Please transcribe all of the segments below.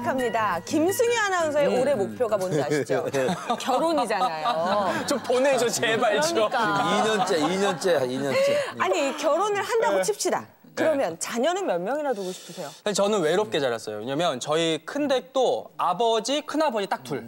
시작합니다. 김승희 아나운서의 올해 목표가 뭔지 아시죠? 결혼이잖아요. 좀 보내줘, 제발 좀. 그러니까. 2년째. 아니, 결혼을 한다고 칩시다. 그러면 자녀는 몇 명이나 두고 싶으세요? 저는 외롭게 자랐어요. 왜냐면 저희 큰댁도 아버지, 큰아버지 딱 둘.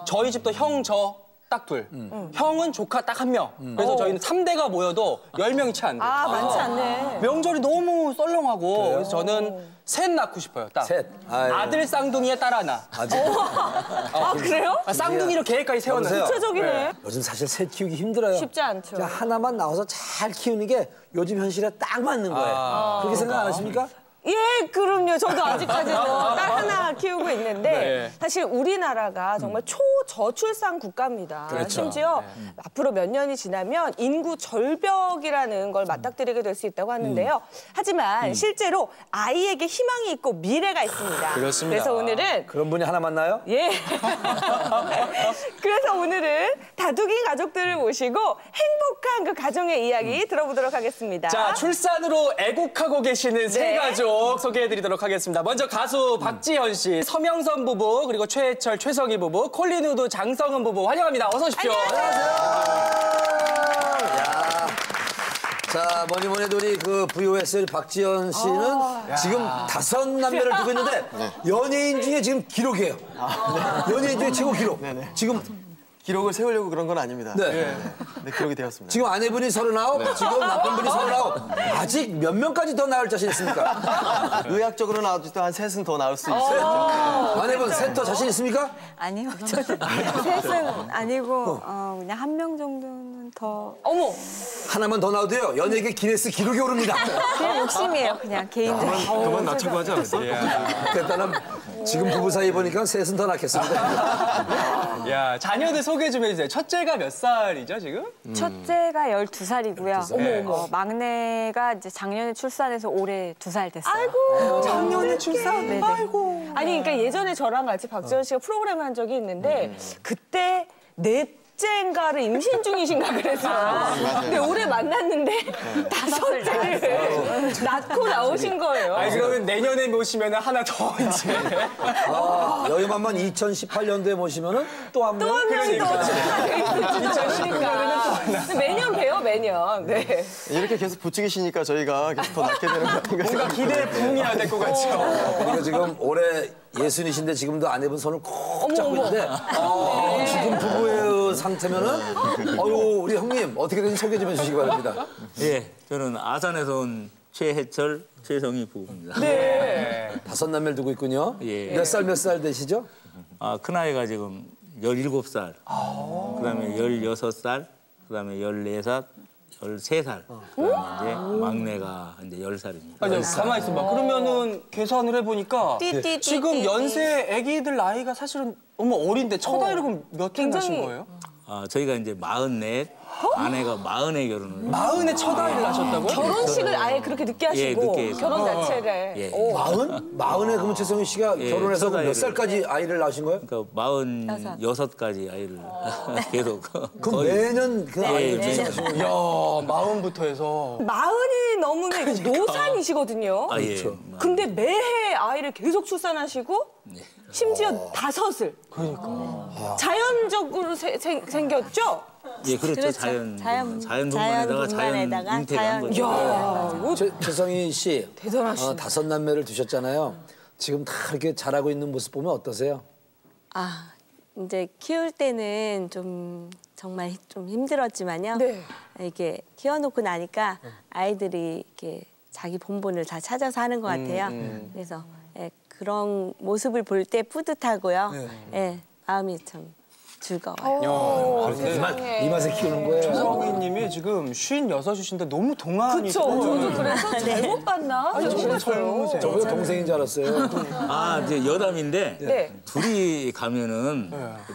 저희 집도 형, 저 딱 둘. 형은 조카 딱 한 명. 그래서 저희는 3대가 모여도 10명이 채 안 돼요. 아, 많지 않네. 명절이 너무 썰렁하고 그래서 저는 셋 낳고 싶어요, 딱. 셋. 아유. 아들 쌍둥이에 딸 하나. 아, 그래요? 쌍둥이로 계획까지 세웠는데. 구체적이네. 요즘 사실 새 키우기 힘들어요. 쉽지 않죠. 그냥 하나만 나와서 잘 키우는 게 요즘 현실에 딱 맞는 거예요. 그렇게 생각 안 하십니까? 예, 그럼요. 저도 아직까지도 딸 하나 키우고 있는데 네. 사실 우리나라가 정말 초저출산 국가입니다. 그렇죠. 심지어 앞으로 몇 년이 지나면 인구 절벽이라는 걸 맞닥뜨리게 될 수 있다고 하는데요. 하지만 실제로 아이에게 희망이 있고 미래가 있습니다. 그렇습니다. 그래서 오늘은 그런 분이 하나 만나요? 예. 그래서 오늘은 다둥이 가족들을 모시고 행복한 그 가정의 이야기 들어보도록 하겠습니다. 자, 출산으로 애국하고 계시는 세 가족 소개해드리도록 하겠습니다. 먼저 가수 박지현 씨, 서명선 부부, 그리고 최해철, 최성희 부부, 콜린우드, 장성은 부부 환영합니다. 어서 오십시오. 자, 뭐니 해도 우리 그 VOS 박지현 씨는 지금 5남매를 두고 있는데 연예인 중에 지금 기록이에요. 연예인 중에 최고 기록. 지금 기록을 세우려고 그런 건 아닙니다. 네. 네, 기록이 되었습니다. 지금 아내분이 39, 지금 남편분이 39. 아직 몇 명까지 더 낳을 자신 있습니까? 의학적으로는 아직도 한 셋은 더 나올 수 있어요. 아내분 셋 더 자신 있습니까? 아니요, 저는 셋은 아니고 그냥 한 명 정도는 더. 어머. 하나만 더 낳아도요. 연예계 기네스 기록이 오릅니다. 그냥 욕심이에요, 그냥 개인적인. 그만 낮추고 하지 않았어요? 일단은 지금 부부 사이 보니까 셋은 더 낳겠습니다. 야, 자녀들 소개 좀 해주세요. 첫째가 몇 살이죠, 지금? 첫째가 12살이고요. 막내가 이제 작년에 출산해서 올해 2살 됐어요. 아이고. 작년에 출산? 네네. 아이고. 아니, 그러니까 예전에 저랑 같이 박지현 씨가 프로그램을 한 적이 있는데 그때 넷째인가를 임신 중이신가 그래서 근데 올해 만났는데 5째를 낳고 나오신 거예요. 아니, 그러면 내년에 모시면 하나 더 이제. 여유만만 2018년도에 모시면은 또 한 명. 또 한 명이 더 추가돼 있을지도 모르니까. 매년 봬요, 매년. 네. 이렇게 계속 부추기시니까 저희가 계속 더 낳게 되는 거 아닌가 뭔가 생각합니다. 기대에 부응해야 될 것 같죠. 그리고 지금 올해 60이신데 지금도 아내분 손을 콕 잡고 있는데 지금 부부의 상태면은 우리 형님 어떻게 되는지 소개 좀 해주시기 바랍니다. 예, 저는 아산에서 온 최해철, 최성희 부부입니다. 네. 5남매를 두고 있군요. 예. 몇 살 되시죠? 큰아이가 지금 17살, 그다음에 16살, 그다음에 14살, 13살, 그다음에 이제 막내가 이제 10살입니다. 아니, 가만히 있어봐. 그러면은 계산을 해보니까 띠띠띠띠. 지금 연세 아기들 나이가 사실은 너무 어린데 첫 아이를 그럼 몇 해 낳으신 거예요? 저희가 이제 44, 아내가 40에 결혼을. 40에 첫 아이를 낳으셨다고요? 결혼식을 아예 그렇게 늦게 하시고 늦게 해서. 결혼 자체를. 예. 오. 40에 그러면 최성희 씨가 예, 결혼해서 첫 몇 아이를. 살까지 아이를 낳으신 거예요? 그러니까 46까지 아이를 계속 그럼 매년 그 아이를 매년. 낳으신 거예요? 이야, 마흔부터 해서. 40이 넘으면 이거 노산이시거든요. 그렇죠. 근데 매해 아이를 계속 출산하시고 심지어 5을. 그러니까. 자연적으로 생겼죠? 예, 그렇죠. 그렇죠. 자연 동반에다가 자연 동반에다가 잉태를 한 거죠. 이야, 이거 최성희 씨, 대단하시네. 5남매를 두셨잖아요. 지금 다 이렇게 자라고 있는 모습 보면 어떠세요? 이제 키울 때는 좀 정말 좀 힘들었지만요. 네. 이렇게 키워놓고 나니까 아이들이 이렇게 자기 본분을 다 찾아서 하는 것 같아요. 그래서 그런 모습을 볼 때 뿌듯하고요. 예, 마음이 참 즐거워요. 이 맛에 키우는 거예요. 최성희님이 지금 56이신데 너무 동안이. 그쵸. 저도 그래서 잘못 봤나? 너무 젊으세요. 저보다 동생인 줄 알았어요. 이제 여담인데 네. 둘이 가면은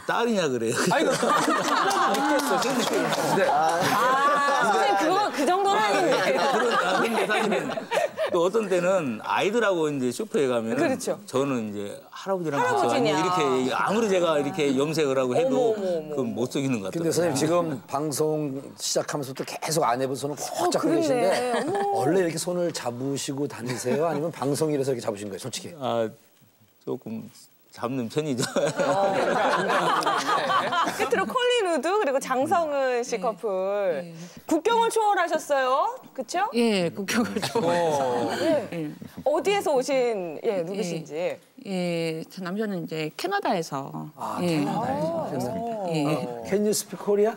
딸이냐 그래요. 아니, 그 믿겠어, 근데 선생님 그거 그 정도는 아닌데. 근데 사실은 또 어떤 때는 아이들하고 이제 슈퍼에 가면은 그렇죠. 저는 이제 할아버지랑 같이 할아버지냐. 왔니 이렇게 아무리 제가 이렇게 염색을 하고 해도 그건 못 속이는 것 같아요. 근데 선생님 지금 방송 시작하면서부터 계속 아내분 손을 꼭 잡고 그렇네. 계신데 원래 이렇게 손을 잡으시고 다니세요? 아니면 방송이라서 이렇게 잡으신 거예요? 솔직히. 조금 잡는 편이죠. 끝으로 콜린 우드 그리고 장성은 씨 커플. 국경을 초월하셨어요. 그렇죠? 예, 국경을 좋아해서. 어디에서 오신 누구신지. 예, 제 남편은 이제 캐나다에서. 캐나다에서. 예. Can you speak Korea?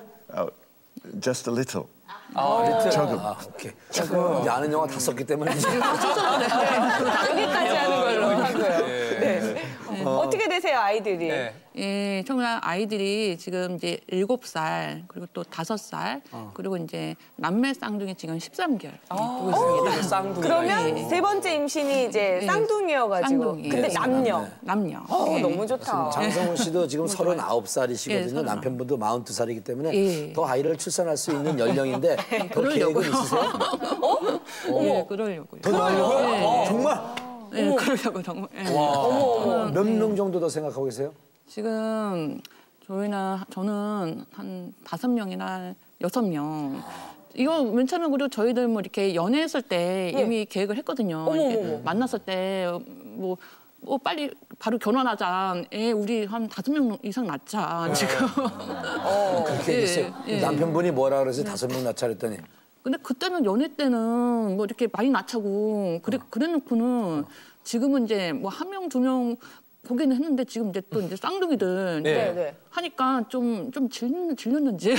Just a little. 오케이. 이제 아는 영화 다 썼기 때문에 이제. 여기까지 하는 걸로 하고요. 네. 어떻게 되세요, 아이들이? 네. 예, 정말 아이들이 지금 이제 7살, 그리고 또 5살, 그리고 이제 남매 쌍둥이 지금 13개월 두고 있습니다. 쌍둥이. 그러면 세 번째 임신이 이제 쌍둥이여가지고. 쌍둥이. 근데 남녀. 남녀. 어, 예. 너무 좋다. 장성훈 씨도 지금 39살이시거든요. 예, 39. 남편분도 42살이기 때문에 예. 더 아이를 출산할 수 있는 연령인데 더 계획은 있으세요? 예, 그러려고요. 더 나으려고? 정말? 예, 그러려고 정말. 예. 몇 명 정도 더 생각하고 계세요? 지금 저는 한 5명이나 6명. 이거 맨 처음에 그리고 저희들 뭐 이렇게 연애했을 때 이미 계획을 했거든요. 이렇게 만났을 때 뭐 빨리 바로 결혼하자. 우리 한 5명 이상 낳자 지금. 그렇게 얘기했어요. 남편분이 뭐라 그러세요? 5명 낳자 그랬더니. 근데 그때는 연애 때는 뭐 이렇게 많이 낳자고 그래놓고는 지금은 이제 뭐 1명, 2명 보기는 했는데 지금 이제 또 이제 쌍둥이들 네. 하니까 좀 질렸는지.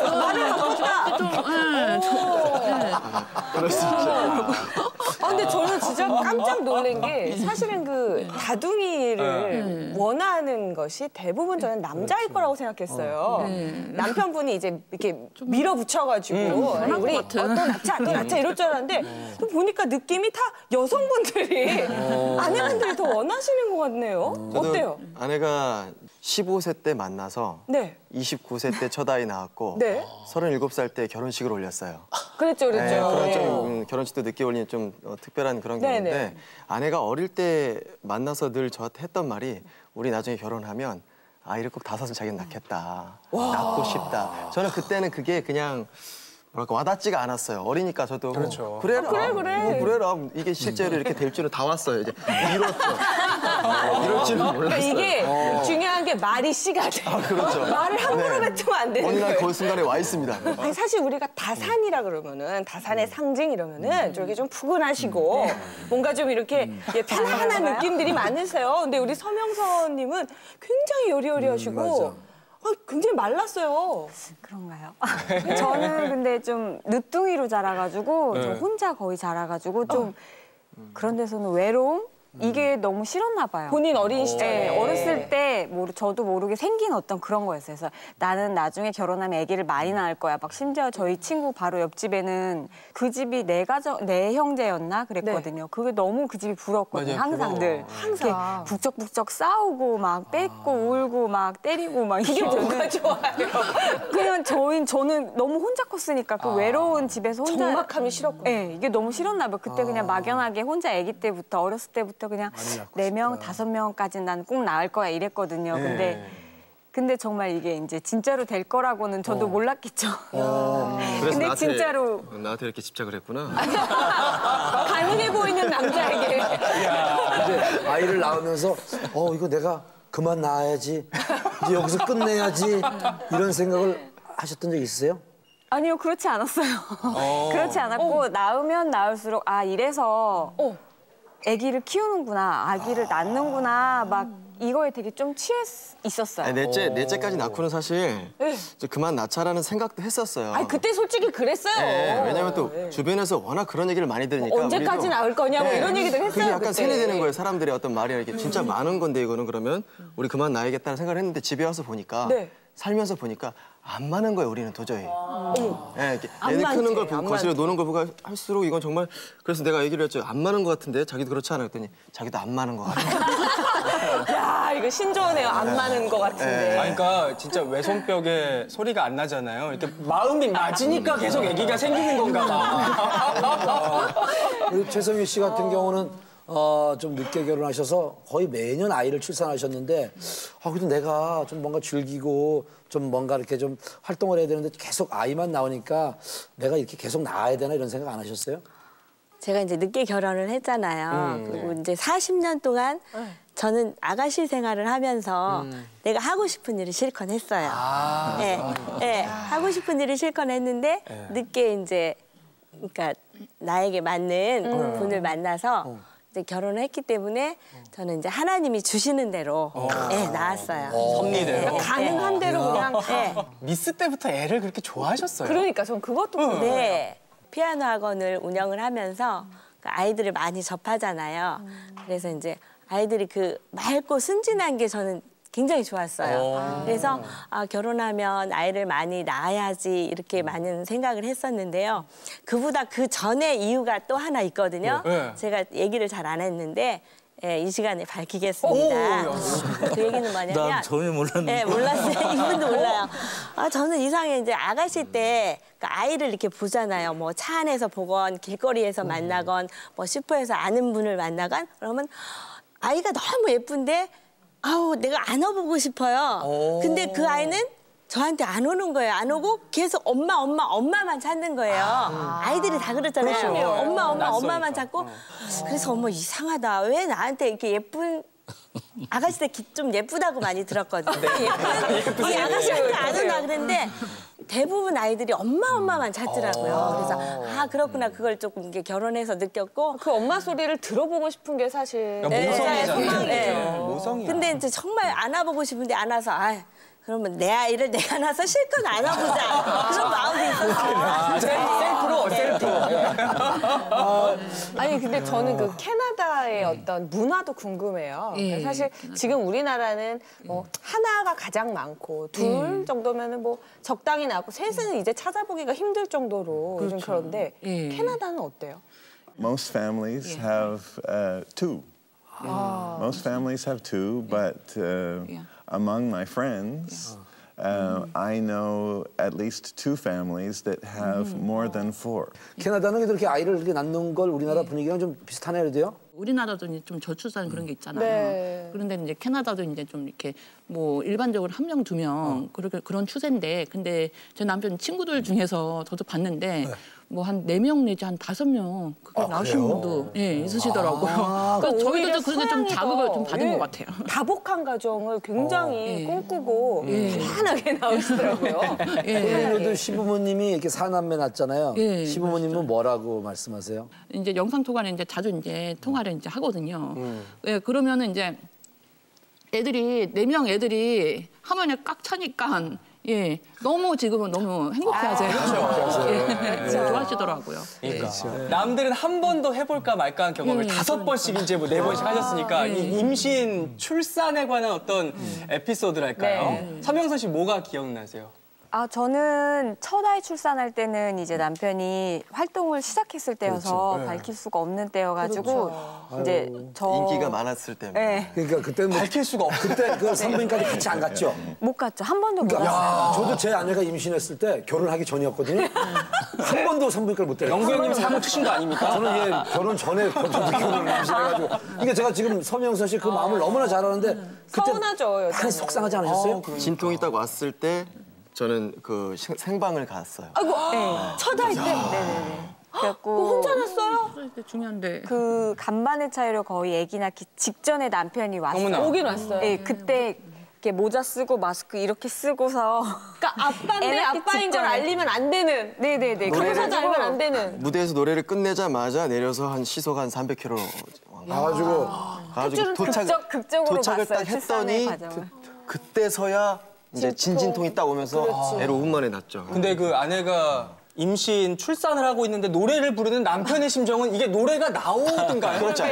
말을 그럴 수 있죠. 근데 저는 진짜 깜짝 놀란 게 사실은 그 다둥이를 원하는 것이 대부분 저는 남자일 거라고 생각했어요. 남편분이 이제 이렇게 밀어붙여가지고 아니, 우리 또 낳자 이럴 줄 알았는데 또 보니까 느낌이 다 여성분들이 아내분들이 더 원하시는 것 같네요. 저도 어때요? 아내가 15세 때 만나서 네. 29세 때 첫 아이 낳았고 네. 37살 때 결혼식을 올렸어요. 그랬죠. 네, 그런 좀 결혼식도 늦게 올리는 좀 특별한 그런 네네. 경우인데 아내가 어릴 때 만나서 늘 저한테 했던 말이 우리 나중에 결혼하면 아이를 꼭 5은 자기는 낳겠다. 낳고 싶다. 저는 그때는 그게 그냥 뭐랄까 와닿지가 않았어요. 어리니까 저도 그렇죠. 그래라. 그래. 그래라. 이게 실제로 이렇게 될 줄은 다 왔어요. 이제 이뤘죠. 이럴 줄은 몰랐어요. 그러니까 이게 중요한 게 말이 씨가 돼. 그렇죠. 말을 함부로 네. 뱉으면 안 되는 어느 날 거예요. 그 순간에 와 있습니다. 아니, 사실 우리가 다산이라 그러면은 다산의 상징 이러면은 저렇게 좀 푸근하시고 뭔가 좀 이렇게 편안한 느낌들이 많으세요. 근데 우리 서명선님은 굉장히 여리여리하시고 굉장히 말랐어요. 그런가요? 저는 근데 좀 늦둥이로 자라가지고 저 혼자 거의 자라가지고 좀 그런 데서는 외로움? 이게 너무 싫었나 봐요. 본인 어린 시절에. 네, 어렸을 때 저도 모르게 생긴 어떤 그런 거였어요. 그래서 나는 나중에 결혼하면 아기를 많이 낳을 거야. 막 심지어 저희 친구 바로 옆집에는 그 집이 네 형제였나 그랬거든요. 그게 너무 그 집이 부럽거든요. 맞아요, 항상 늘. 항상. 이렇게 북적북적 싸우고 막 뺏고 울고 막 때리고 막 그게 뭐가 좋아요? 그냥 저는 너무 혼자 컸으니까 그 외로운 집에서 혼자 적막함이 싫었구나. 네, 이게 너무 싫었나 봐요. 그때 그냥 막연하게 혼자 아기 때부터 어렸을 때부터 그냥 4명, 5명까지는 난 꼭 낳을 거야 이랬거든요. 근데 정말 이게 이제 진짜로 될 거라고는 저도 몰랐겠죠. 그래서 근데 진짜로 나한테 이렇게 집착을 했구나. 가능해 보이는 남자에게. 이제 아이를 낳으면서 이거 내가 그만 낳아야지. 이제 여기서 끝내야지. 이런 생각을 하셨던 적 있으세요? 아니요, 그렇지 않았어요. 그렇지 않았고 낳으면 낳을수록 이래서 아기를 키우는구나, 아기를 낳는구나 막 이거에 되게 좀 취해 있었어요. 아니, 넷째까지 낳고는 사실 이제 그만 낳자라는 생각도 했었어요. 아니 그때 솔직히 그랬어요. 네, 왜냐면 또 주변에서 워낙 그런 얘기를 많이 들으니까 언제까지 우리도 낳을 거냐 뭐 이런 얘기도 했어요. 그게 약간 그때. 세뇌되는 거예요. 사람들의 어떤 말이 이렇게 진짜 많은 건데 이거는 그러면 우리 그만 낳아야겠다는 생각을 했는데 집에 와서 보니까 네. 살면서 보니까 안 맞는 거예요. 우리는 도저히. 네, 이렇게 안 애들 크는 맞지, 걸 보고 안 거실에 맞지. 노는 걸 보고 할수록 이건 정말 그래서 내가 얘기를 했죠. 안 맞는 것 같은데 자기도 그렇지 않아 그랬더니 자기도 안 맞는 것 같아. 야 이거 신조어네요. 안 맞는 것 같은데. 그러니까 진짜 외손뼉에 소리가 안 나잖아요. 이렇게 마음이 맞으니까 계속 아기가 생기는 건가 봐. 우리 최성희 씨 같은 경우는 좀 늦게 결혼하셔서 거의 매년 아이를 출산하셨는데 그래도 내가 좀 뭔가 즐기고 좀 뭔가 이렇게 좀 활동을 해야 되는데 계속 아이만 나오니까 내가 이렇게 계속 낳아야 되나 이런 생각 안 하셨어요? 제가 이제 늦게 결혼을 했잖아요. 그리고 이제 40년 동안 저는 아가씨 생활을 하면서 내가 하고 싶은 일을 실컷 했어요. 네, 네, 하고 싶은 일을 실컷 했는데 늦게 이제 그러니까 나에게 맞는 분을 만나서 이제 결혼을 했기 때문에 저는 이제 하나님이 주시는 대로 네, 낳았어요. 섭리대로. 가능한 대로 그냥 네. 미스 때부터 애를 그렇게 좋아하셨어요? 그러니까 전 그것도 궁금해요. 네. 피아노 학원을 운영을 하면서 그 아이들을 많이 접하잖아요. 그래서 이제 아이들이 그 맑고 순진한 게 저는 굉장히 좋았어요. 그래서 결혼하면 아이를 많이 낳아야지 이렇게 많은 생각을 했었는데요. 그보다 그 전에 이유가 또 하나 있거든요. 제가 얘기를 잘 안 했는데 예, 이 시간에 밝히겠습니다. 그 얘기는 뭐냐면 난 전혀 몰랐는데. 네, 몰랐어요. 이분도 몰라요. 저는 이상하게 이제 아가씨 때 아이를 이렇게 보잖아요. 뭐 차 안에서 보건 길거리에서 만나건 뭐 슈퍼에서 아는 분을 만나건 그러면 아이가 너무 예쁜데 아우 내가 안아보고 싶어요. 근데 그 아이는 저한테 안 오는 거예요. 안 오고 계속 엄마만 찾는 거예요. 아이들이 다 그렇잖아요. 엄마만 찾고. 그래서 어머 이상하다. 왜 나한테 이렇게 예쁜 아가씨 때 좀 예쁘다고 많이 들었거든요. 예쁜 이 아가씨한테 안 오나 그랬는데 대부분 아이들이 엄마만 찾더라고요. 그래서 그렇구나. 그걸 조금 이렇게 결혼해서 느꼈고 그 엄마 소리를 들어보고 싶은 게 사실 모성이잖아요. 네. 모성이야. 근데 이제 정말 안아보고 싶은데 안아서 그러면 내 아이를 내가 낳아서 실컷 안아보자. 그런 마음이 있었어요. 셀프로. 아니 근데 저는 그 캐나다의 어떤 문화도 궁금해요. 사실 지금 우리나라는 뭐 하나가 가장 많고 둘 정도면은 뭐 적당히 나고 셋은 이제 찾아보기가 힘들 정도로 요즘 그런데 캐나다는 어때요? Most families have two. Most families have two, but among my friends, I know at least two families that have more than four. 캐나다는 그렇게 아이를 이렇게 낳는 걸 우리나라 분위기랑 좀 비슷하네요, 그래도요? 우리나라도 이제 좀 저출산 그런 게 있잖아요. 네. 그런데 이제 캐나다도 이제 좀 이렇게 뭐 일반적으로 1명, 2명 그런 추세인데, 근데 제 남편 친구들 중에서 저도 봤는데 뭐 한 4명 내지 한 5명 그게 나오신 분도 있으시더라고요. 그러니까 저희도 그렇게 좀 자극을 좀 받은 것 같아요. 다복한 가정을 굉장히 꿈꾸고 편안하게 나오시더라고요. 그래도 시부모님이 이렇게 4남매 낳았잖아요. 시부모님은 뭐라고 말씀하세요? 이제 영상 통화를 이제 자주 이제 통화를 이제 하거든요. 예, 그러면은 이제 애들이 4명 애들이 화면에 꽉 차니까 너무 지금은 너무 행복해하세요. 좋아하시더라고요. 그러니까. 남들은 한 번도 해볼까 말까 한 경험을 5번씩 이제 뭐 4번씩 하셨으니까 이 임신 출산에 관한 어떤 에피소드랄까요? 서명선 씨 뭐가 기억나세요? 저는 첫 아이 출산할 때는 이제 남편이 활동을 시작했을 때여서 밝힐 수가 없는 때여가지고 이제 인기가 많았을 때문에. 그러니까 그때는 밝힐 수가 없어. 그때 그 산부인과도 같이 안 갔죠? 못 갔죠. 한 번도 못 갔어요. 저도 제 아내가 임신했을 때 결혼하기 전이었거든요. 한 번도 산부인과를 못 데려갔어요. 영구 형님 사고 치신 거 아닙니까? 저는 결혼 전에 결혼을 임신해가지고. 그러니까 제가 지금 서명선 씨 그 마음을 너무나 잘 아는데 그때 서운하죠. 많이 속상하지 않으셨어요? 진통이 딱 왔을 때 저는 그 생방을 갔어요. 아이고 첫 아이 때. 네네네. 그래갖고 혼자 났어요? 중요한데. 그 간만의 차이로 거의 아기 낳기 직전에 남편이 왔어요. 어머나. 오긴 왔어요. 네, 그때 이렇게 모자 쓰고 마스크 이렇게 쓰고서 그러니까 아빠인데 애 낳기 아빠인 걸 직전에. 알리면 안 되는. 네네네. 그래서 알면 안 되는. 무대에서 노래를 끝내자마자 내려서 한 시속 한 300km 가가지고 극적으로 도착을 봤어요. 딱 출산의 했더니 과정을. 그때서야 이제 진통이 딱 오면서 애를 5분 만에 낳죠. 근데 그 아내가 임신 출산을 하고 있는데 노래를 부르는 남편의 심정은 이게 노래가 나오든가요? 그렇죠.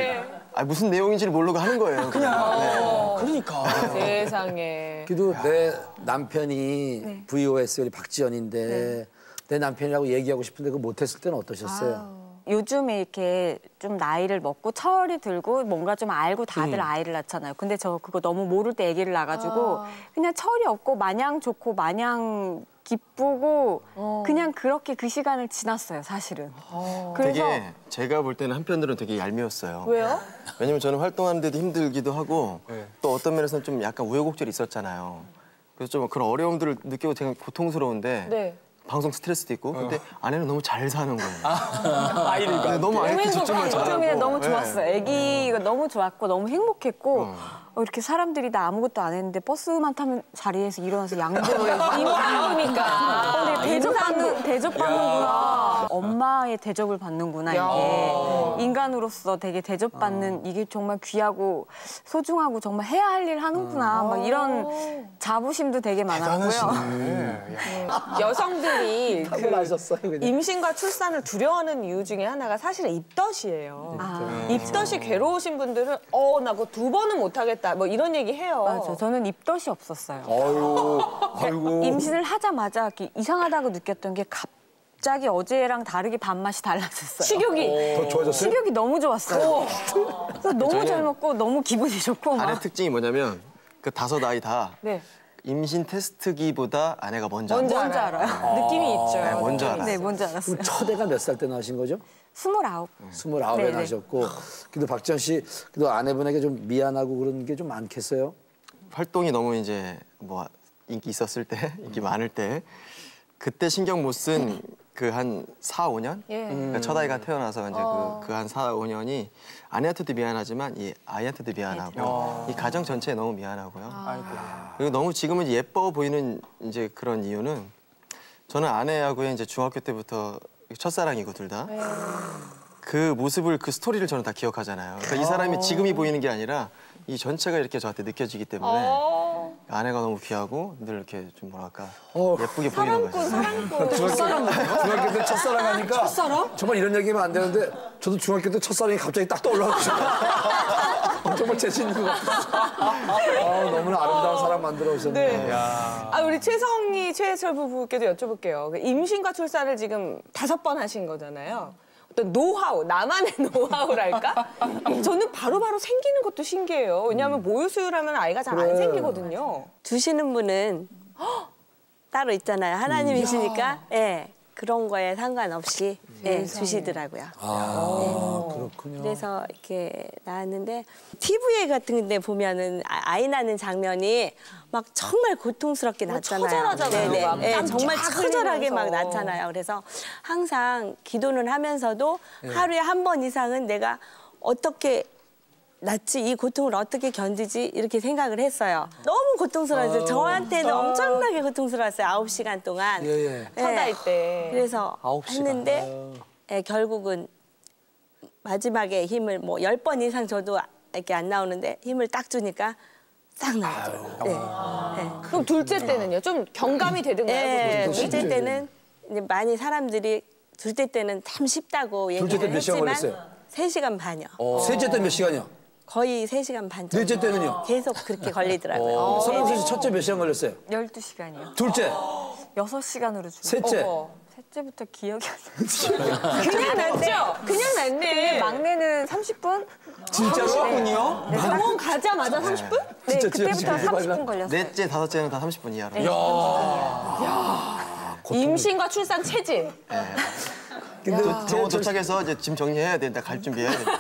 무슨 내용인지를 모르고 하는 거예요. 그러니까. 세상에. 그래도 내 남편이 VOS 박지연인데 내 남편이라고 얘기하고 싶은데 그거 못했을 때는 어떠셨어요? 요즘에 이렇게 좀 나이를 먹고 철이 들고 뭔가 좀 알고 다들 아이를 낳잖아요. 근데 저 그거 너무 모를 때 아기를 낳아가지고 그냥 철이 없고 마냥 좋고 마냥 기쁘고 그냥 그렇게 그 시간을 지났어요, 사실은. 그래서 되게 제가 볼 때는 한편으로는 되게 얄미웠어요. 왜요? 왜냐면 저는 활동하는데도 힘들기도 하고 또 어떤 면에서는 좀 약간 우여곡절이 있었잖아요. 그래서 좀 그런 어려움들을 느끼고 되게 고통스러운데 방송 스트레스도 있고 근데 아내는 너무 잘 사는 거예요. 아이들과 네, 너무 아이들 집중만 좀 잘하고. 그냥 너무 네. 좋았어요. 아기가 너무 좋았고 너무 행복했고 이렇게 사람들이 나 아무것도 안 했는데 버스만 타면 자리에서 일어나서 양보를 해서 임산부니까. 대접받는구나. 엄마의 대접을 받는구나 이게. 인간으로서 되게 대접받는 이게 정말 귀하고 소중하고 정말 해야 할 일 하는구나. 막 이런 자부심도 되게 많았고요. 여성들이 그 하셨어요, 그냥. 임신과 출산을 두려워하는 이유 중에 하나가 사실은 입덧이에요. 입덧이 괴로우신 분들은 나 그거 2번은 못하겠다 뭐 이런 얘기 해요. 맞아. 저는 입덧이 없었어요. 아이고. 임신을 하자마자 이렇게 이상하다고 느꼈던 게 갑자기 어제랑 다르게 밥맛이 달라졌어요. 식욕이. 더 좋아졌어요? 식욕이 너무 좋았어요. 그래서 너무 잘 먹고 너무 기분이 좋고 막. 아내 특징이 뭐냐면 그 5 아이 다 네. 임신 테스트기보다 아내가 먼저 뭔지 알아요. 느낌이 있죠. 네, 뭔지 알아요. 네, 뭔지 알았어요. 그럼 첫 애가 몇 살 때 나신 거죠? 29. 29에 네네. 나셨고. 근데 박지원 씨, 그래도 아내분에게 좀 미안하고 그런 게 좀 많겠어요? 활동이 너무 이제 뭐 인기 있었을 때, 인기 많을 때 그때 신경 못 쓴 그 한 4, 5년? 그러니까 첫 아이가 태어나서 이제 그 한 4, 5년이 아내한테도 미안하지만 이 아이한테도 미안하고 이 가정 전체에 너무 미안하고요. 그리고 너무 지금은 이제 예뻐 보이는 이제 그런 이유는 저는 아내하고의 이제 중학교 때부터 첫사랑이고 둘 다. 그 모습을 그 스토리를 저는 다 기억하잖아요. 그러니까 이 사람이 지금이 보이는 게 아니라 이 전체가 이렇게 저한테 느껴지기 때문에 아내가 너무 귀하고 늘 이렇게 좀 뭐랄까 예쁘게 보이는 거죠. 중학교 때 첫사랑 하니까 정말 이런 얘기하면 안 되는데 저도 중학교 때 첫사랑이 갑자기 딱 떠올라가지고 정말 재밌는 것 같아요. 너무나 아름다운 사랑 만들어 오셨네요. 네. 우리 최성희, 최혜철 부부께도 여쭤볼게요. 그 임신과 출산을 지금 5번 하신 거잖아요. 어떤 노하우, 나만의 노하우랄까? 저는 바로바로 생기는 것도 신기해요. 왜냐하면 모유수유라면 아이가 잘 안 생기거든요. 주시는 분은 따로 있잖아요. 하나님이시니까 예, 그런 거에 상관없이 예, 주시더라고요. 그렇군요. 그래서 이렇게 나왔는데 TV에 같은 데 보면은 아이 낳는 장면이 막 정말 고통스럽게 낳잖아요. 처절하잖아요. 막 예, 땀 정말 쫙 처절하게 막 흘리면서. 낳잖아요. 그래서 항상 기도는 하면서도 하루에 한 번 이상은 내가 어떻게 낳지, 이 고통을 어떻게 견디지 이렇게 생각을 했어요. 너무 고통스러웠어요. 저한테는 엄청나게 고통스러웠어요. 9시간 동안. 첫 아이 때. 그래서 했는데 결국은 마지막에 힘을 뭐 10번 이상 저도 이렇게 안 나오는데 힘을 딱 주니까 싹 나오죠. 그럼 둘째 때는요? 좀 경감이 되든가요? 네, 그 둘째 때는 이제 많이 사람들이 둘째 때는 참 쉽다고 둘째 때 얘기를 몇 시간 했지만 걸렸어요? 3시간 반이요. 셋째 때 몇 시간이요? 거의 3시간 반 정도. 넷째 때는요? 계속 그렇게 걸리더라고요. 서명수 씨 첫째 몇 시간 걸렸어요? 12시간이요. 둘째, 6시간으로 줄. 셋째. 셋째부터 기억이 안 나요. 그냥 낳죠? 그냥 낳네. 막내는 30분? 진짜로? 병원 가자마자 30분? 네, 진짜 그때부터 지금 30분 걸렸어요. 넷째, 5째는 다 30분 이하로. 임신과 출산 체질. 근데 병원 도착해서 이제 짐 정리해야 된다, 갈 준비해야 된다.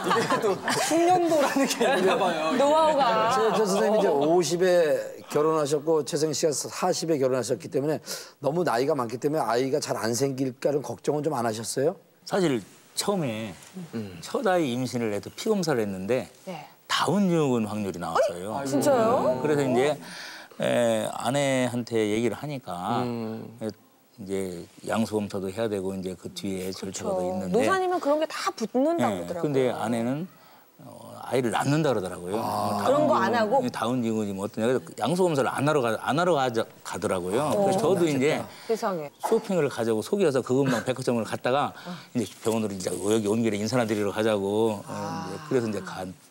이게 또 숙련도라는 게 있나 봐요. 노하우가. 최 선생님이 이제 50에 결혼하셨고 최성희 씨가 40에 결혼하셨기 때문에 너무 나이가 많기 때문에 아이가 잘 안 생길까는 걱정은 좀 안 하셨어요? 사실 처음에 첫 아이 임신을 해도 피 검사를 했는데 다운 증후군 확률이 나왔어요. 진짜요? 그래서 이제 아내한테 얘기를 하니까 이제 양수 검사도 해야 되고 이제 그 뒤에 절차가 더 있는데. 노산이면 그런 게 다 붙는다고 그러더라고요. 근데 아내는 아이를 낳는다 그러더라고요. 그런 거 안 하고? 다운 증후군이 뭐 어떠냐. 그래서 양수 검사를 안 하러 가더라고요. 그래서 저도 이제 세상에. 쇼핑을 가자고 속여서 그것만 백화점을 갔다가 이제 병원으로 이제 여기 온 길에 인사나 드리러 가자고 이제 그래서 이제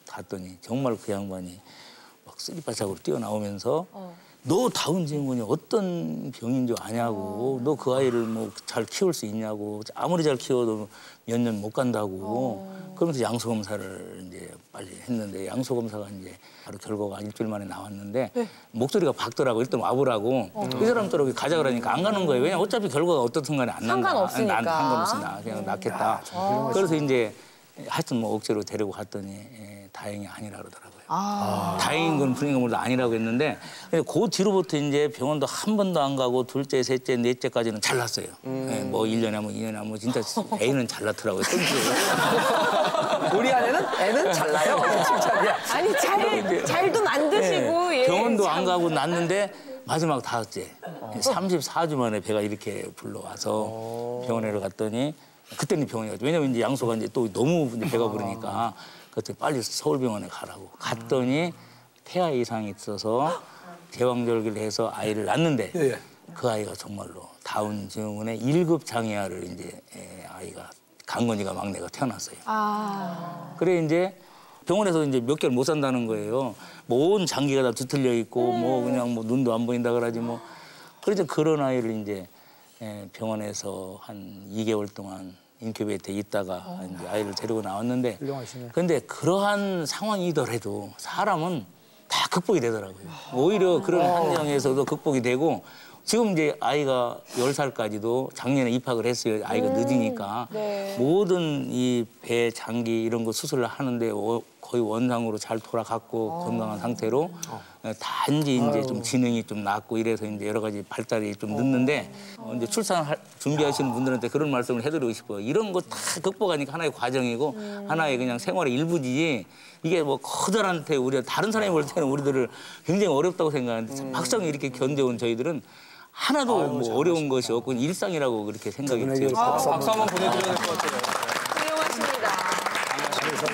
갔더니 정말 그 양반이 막 쓰리바짝으로 뛰어나오면서 너 다운 증후군이 어떤 병인 줄 아냐고 너 그 아이를 뭐 잘 키울 수 있냐고 아무리 잘 키워도 몇 년 못 간다고 그러면서 양수 검사를 이제 빨리 했는데 양수 검사가 이제 바로 결과가 일주일 만에 나왔는데 목소리가 밝더라고. 일단 와보라고 이 사람 또 여기 가자 그러니까 안 가는 거예요. 왜냐면 어차피 결과가 어떻든 간에 안 난다. 상관없으니까. 상관없으니까 그냥 낳겠다. 그래서 이제 하여튼 뭐 억지로 데리고 갔더니 다행히 아니라 그러더라고요. 다행인 건 불행한 건 아니라고 했는데 근데 그 뒤로부터 이제 병원도 한 번도 안 가고 둘째, 셋째, 넷째까지는 잘 났어요. 네, 뭐 1년에 하면 2년에 하면 진짜 애는 잘 낳더라고요. 우리 아내는 애는 잘 나요. 칭찬이야. 아니 잘도 만드시고 네, 예, 병원도 참. 안 가고 났는데 마지막 다섯째 34주 만에 배가 이렇게 불러와서 병원에 갔더니 그때는 병원에 갔죠. 왜냐면 이제 양소가 이제 또 너무 이제 배가 부르니까 그때 빨리 서울병원에 가라고 갔더니 폐하 이상이 있어서 제왕절개를 해서 아이를 낳는데 예. 그 아이가 정말로 다운 증후군의 1급 장애아를 이제 아이가 강건이가 막내가 태어났어요. 그래 이제 병원에서 이제 몇 개월 못 산다는 거예요. 뭐 온 장기가 다 뒤틀려 있고 뭐 그냥 뭐 눈도 안 보인다 그러지 뭐. 그래서 그런 아이를 이제 병원에서 한 2개월 동안 인큐베이터에 있다가 이제 아이를 데리고 나왔는데 훌륭하시네. 근데 그러한 상황이더라도 사람은 다 극복이 되더라고요. 오히려 그런 환경에서도 극복이 되고 지금 이제 아이가 10살까지도 작년에 입학을 했어요. 아이가 늦으니까. 네. 모든 이 배, 장기 이런 거 수술을 하는데 거의 원상으로 잘 돌아갔고 건강한 상태로 단지 이제 좀 지능이 좀 낮고 이래서 이제 여러 가지 발달이 좀 늦는데 이제 출산 준비하시는 분들한테 그런 말씀을 해드리고 싶어요. 이런 거 다 극복하니까 하나의 과정이고 하나의 그냥 생활의 일부지 이게 뭐 커다란테 우리가 다른 사람이 볼 때는 우리들을 굉장히 어렵다고 생각하는데 막상 이렇게 견뎌온 저희들은 하나도 뭐 어려운 것이 없고 일상이라고 그렇게 생각이 들어요. 박수 한번 보내드려야 될 것 같아요. 훌륭하십니다. 그래서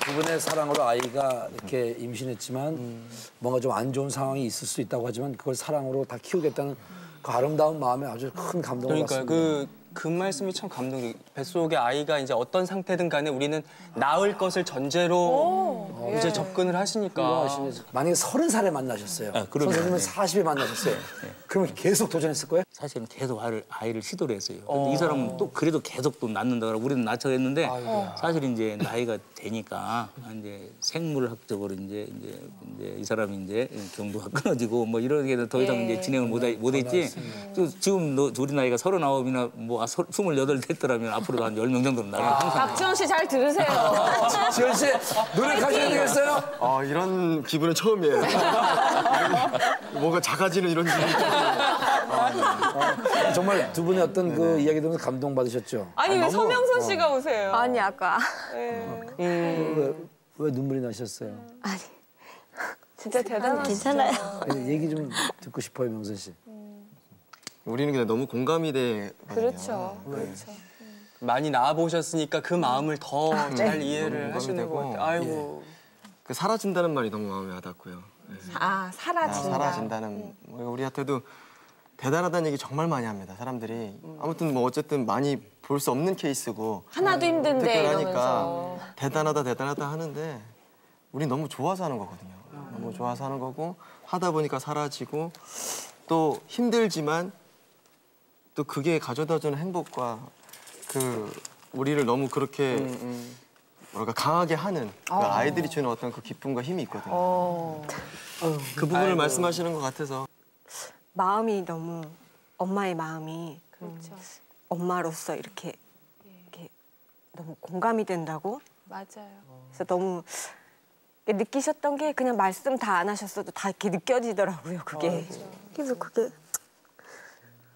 두 분의 사랑으로 아이가 이렇게 임신했지만 뭔가 좀 안 좋은 상황이 있을 수 있다고 하지만 그걸 사랑으로 다 키우겠다는 그 아름다운 마음에 아주 큰 감동을 그러니까요. 받습니다. 그 말씀이 참 감동이. 뱃속의 아이가 이제 어떤 상태든 간에 우리는 낳을 것을 전제로 이제 접근을 하시니까. 만약에 30살에 만나셨어요. 그러면, 선생님은 40에 만나셨어요. 그러면 계속 도전했을 거예요? 사실은 계속 아이를 시도를 했어요. 근데 이 사람은 또 그래도 계속 또 낳는다 그러고 우리는 낳자 했는데 사실 이제 나이가 되니까 이제 생물학적으로 이제 이 사람이 이제 경도가 끊어지고 뭐 이런 게 더 이상 이제 진행을 못 했지. 또 지금 우리 나이가 39이나 뭐 28 됐더라면 앞으로도 한 10명 정도는 나를 항상. 박지원 씨 잘 들으세요. 지원 씨 노력하셔야 되겠어요? 이런 기분은 처음이에요. 뭔가 작아지는 이런 기분이 정말 두 분의 어떤 그 이야기 들으면서 감동받으셨죠? 아니 왜 서명선 씨가 오세요? 아니 아까 왜 눈물이 나셨어요? 아니 진짜 대단하시죠. 괜찮아요. 얘기 좀 듣고 싶어요, 명선 씨. 우리는 그냥 너무 공감이 돼. 그렇죠. 그렇죠. 많이 낳아보셨으니까 그 마음을 더 잘 이해를 너무 하시는 것 공감이 같아요. 아이고. 그 사라진다는 말이 너무 마음에 와닿고요. 사라진다. 사라진다는 우리한테도 대단하다는 얘기 정말 많이 합니다. 사람들이 아무튼 뭐 어쨌든 많이 볼 수 없는 케이스고 하나도 힘든데 특별하니까 이러면서. 대단하다 하는데 우리 너무 좋아서 하는 거거든요. 너무 좋아서 하는 거고 하다 보니까 사라지고 또 힘들지만 또 그게 가져다주는 행복과 그 우리를 너무 그렇게 뭐랄까 강하게 하는 그 아이들이 주는 어떤 그 기쁨과 힘이 있거든요. 그 부분을 말씀하시는 것 같아서 마음이 너무 엄마의 마음이 엄마로서 이렇게 너무 공감이 된다고. 맞아요. 그래서 너무 느끼셨던 게 그냥 말씀 다 안 하셨어도 다 이렇게 느껴지더라고요. 그게. 그래서 그게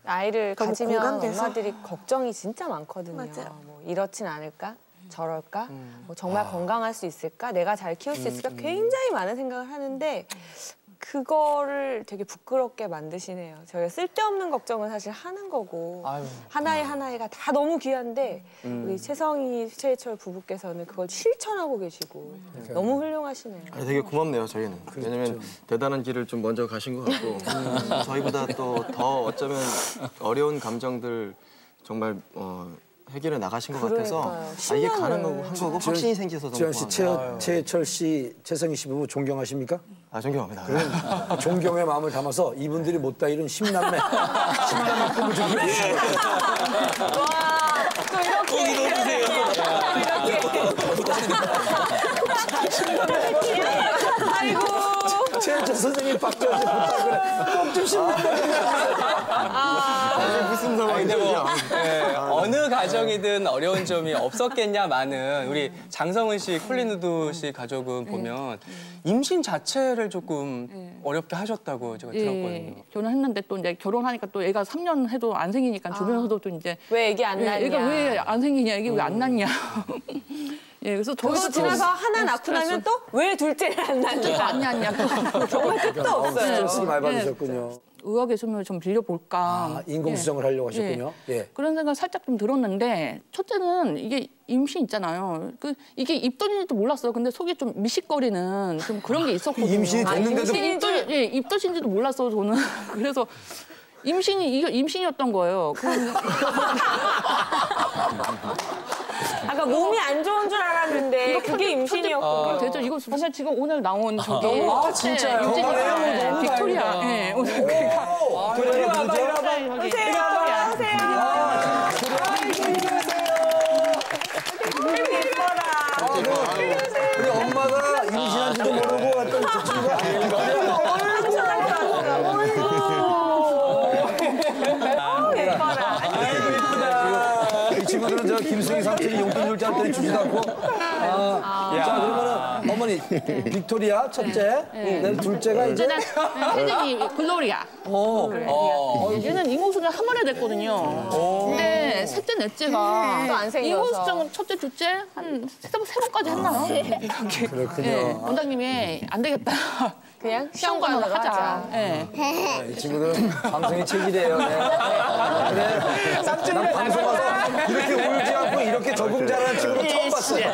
아이를 너무 가지면 공감돼서. 엄마들이 걱정이 진짜 많거든요. 맞아요. 뭐 이렇진 않을까? 저럴까? 뭐 정말 건강할 수 있을까? 내가 잘 키울 수 있을까? 굉장히 많은 생각을 하는데 그거를 되게 부끄럽게 만드시네요. 저희가 쓸데없는 걱정은 사실 하는 거고 하나하나가 다 너무 귀한데 우리 최성희, 최혜철 부부께서는 그걸 실천하고 계시고 너무 훌륭하시네요. 되게 고맙네요, 저희는. 왜냐면 대단한 길을 좀 먼저 가신 것 같고 저희보다 또 더 어쩌면 어려운 감정들 정말 해결해 나가신 것 같아서 이게 가는 거고 한 거고 확신이 생겨서 너무 지원 씨, 최철 씨, 최성희 씨 부부 존경하십니까? 존경합니다. 존경의 마음을 담아서 이분들이 못다 이룬 10남매 부부 존경해주시고. 와, 또 이렇게. 아이고. 최현철 선생님 박정희 씨 부탁을 꼭 주시면 무슨 상황이죠? 어느 가정이든 어려운 점이 없었겠냐마는 우리 장성은 씨, 쿨리누드 씨 가족은 보면 임신 자체를 조금 어렵게 하셨다고 제가 들었거든요. 결혼했는데 또 이제 결혼하니까 또 애가 3년 해도 안 생기니까 주변에서도 또 이제 왜 애기 안 낳냐? 애가 왜 안 생기냐, 애기 왜 안 낳냐. 예, 그래서 그거 지나서 하나 낳고 나면 또 왜 둘째를 안 낳냐? 안 낳냐. 정말 끝도 없어요. 스트레스 많이 받으셨군요. 의학의 수명을 좀 빌려볼까. 인공수정을 하려고 하셨군요. 예. 그런 생각 살짝 좀 들었는데 첫째는 이게 임신 있잖아요. 이게 입덧인지도 몰랐어요. 근데 속이 좀 미식거리는 좀 그런 게 있었거든요. 임신이 됐는데도 입덧인지도 몰랐어요, 저는. 그래서 이게 임신이었던 거예요. 아까 몸이 안 좋은 줄 알았는데 그게 임신이었고. 대체 이거 사실 지금 오늘 나온 저기 진짜요? 유진이 빅토리아. 예, 오늘 이리 와봐. 우리 엄마가 임신한지도 모르고 왔던 저 친구가 이 친구들은 저 김승희 삼촌이 용돈 줄 줄 알았더니 주지도 않고. 자, 그러면은 어머니 빅토리아 첫째, 둘째가 이제 혜진이 글로리아. 얘는 인공수정 한 번에 됐거든요. 근데 셋째, 넷째가 또 안 생겨서. 인공수정은 첫째, 둘째 한 세 번까지 했나요? 그렇군요. 원장님이 안 되겠다. 그냥 시험관으로 하자. 예. 이 친구들은 방송이 체질이에요. 네. 그래. 난 방송 와서 이렇게 울지 않고 이렇게 적응 잘하는 친구를 처음 봤어요.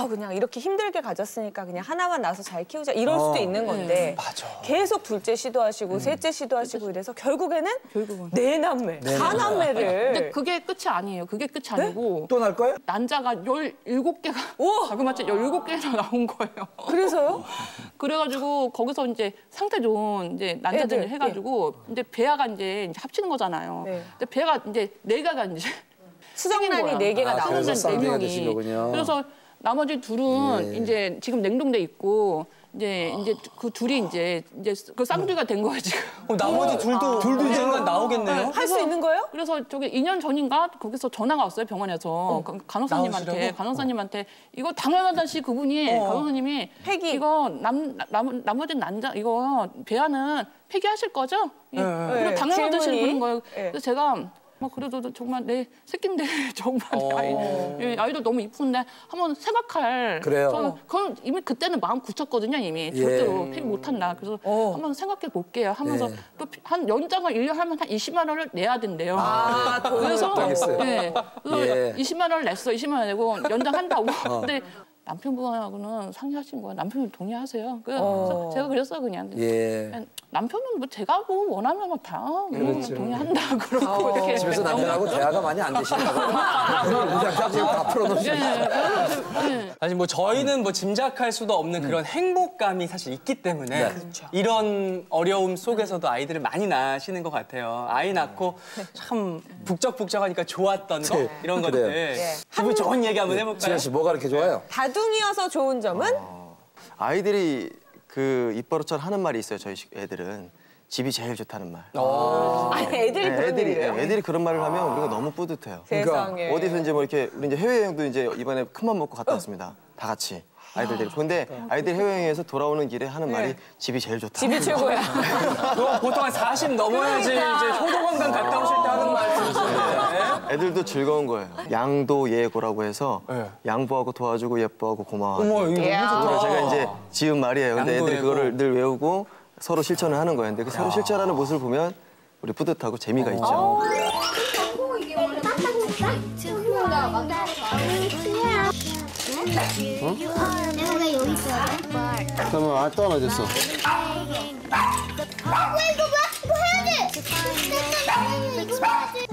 그냥 이렇게 힘들게 가졌으니까 그냥 하나만 낳아서 잘 키우자 이럴 수도 있는 건데 계속 둘째 시도하시고 셋째 시도하시고 이래서 결국에는 네 남매, 다 남매를. 근데 그게 끝이 아니에요. 그게 끝이 아니고 또 날 거예요? 난자가 17개가 자그마치 17개나 나온 거예요. 그래서요? 그래가지고 거기서 이제 상태 좋은 이제 난자들을 애들, 해가지고 이제 배아가 이제 합치는 거잖아요. 네. 근데 배가 이제 4개가 이제 수정란이 4개가 나오는 그래서 쌍둥이가 4명이. 되신 거군요. 그래서 나머지 둘은 이제 지금 냉동돼 있고 이제 그 둘이 이제 그 쌍둥이가 된 거예요 지금. 나머지 둘도 이제 나오겠네요. 할 수 있는 거예요? 그래서 저기 2년 전인가 거기서 전화가 왔어요 병원에서 간호사님한테 이거 당연하다시 그분이 간호사님이 이거 나머지 난자 이거 배아는 폐기하실 거죠? 그리고 당연하다시 그런 거예요. 그래서 제가 그래도 정말 내 새끼인데 정말 아이도 너무 이쁜데 한번 생각할. 그래요. 저는 그건 이미 그때는 마음 굳혔거든요 이미 절대로 폐기 못한다. 그래서 한번 생각해 볼게요. 하면서 또 한 연장을 1년 하면 한 20만 원을 내야 된대요. 그래서 그래서 20만 원을 냈어. 20만 원 내고 연장한다고. 근데 남편분하고는 상의하신 거예요. 남편분 동의하세요. 그래서 제가 그랬어요 그냥. 남편은 뭐 제가 뭐 원하면 다 동의한다 그러고 이렇게. 집에서 남편하고 대화가 많이 안 되시나 봐요. 다 풀어놓으시죠. 사실 뭐 저희는 뭐 짐작할 수도 없는 그런 행복감이 사실 있기 때문에 이런 어려움 속에서도 아이들을 많이 낳으시는 것 같아요. 아이 낳고 참 북적북적하니까 좋았던 거 이런 것들. 기분 좋은 얘기 한번 해볼까요? 지현 씨 뭐가 이렇게 좋아요? 다둥이어서 좋은 점은? 아이들이 그 입버릇처럼 하는 말이 있어요. 저희 애들은 집이 제일 좋다는 말. 아니 애들이 그런 얘기예요? 애들이 그런 말을 하면 우리가 너무 뿌듯해요. 세상에. 어디서 이제 뭐 이렇게 우리 이제 해외여행도 이제 이번에 큰맘 먹고 갔다 왔습니다. 다 같이. 아이들 데리고. 근데 아이들 해외여행에서 돌아오는 길에 하는 말이 집이 제일 좋다. 집이 최고야. 그거 보통 한 40 넘어야지 이제 효도관광 갔다 오실 때 하는 말씀이신데. 애들도 즐거운 거예요. 양도예고라고 해서 양보하고 도와주고 예뻐하고 고마워하고. 어머 이거 너무 좋다. 제가 이제 지은 말이에요. 근데 애들이 양도예고. 그거를 늘 외우고 서로 실천을 하는 거예요. 근데 그 서로 실천하는 모습을 보면 우리 뿌듯하고 재미가 있죠. 내가 여기 있어야 돼? 그러면 또 하나 됐어. 이거 해야지! 이거 해야지!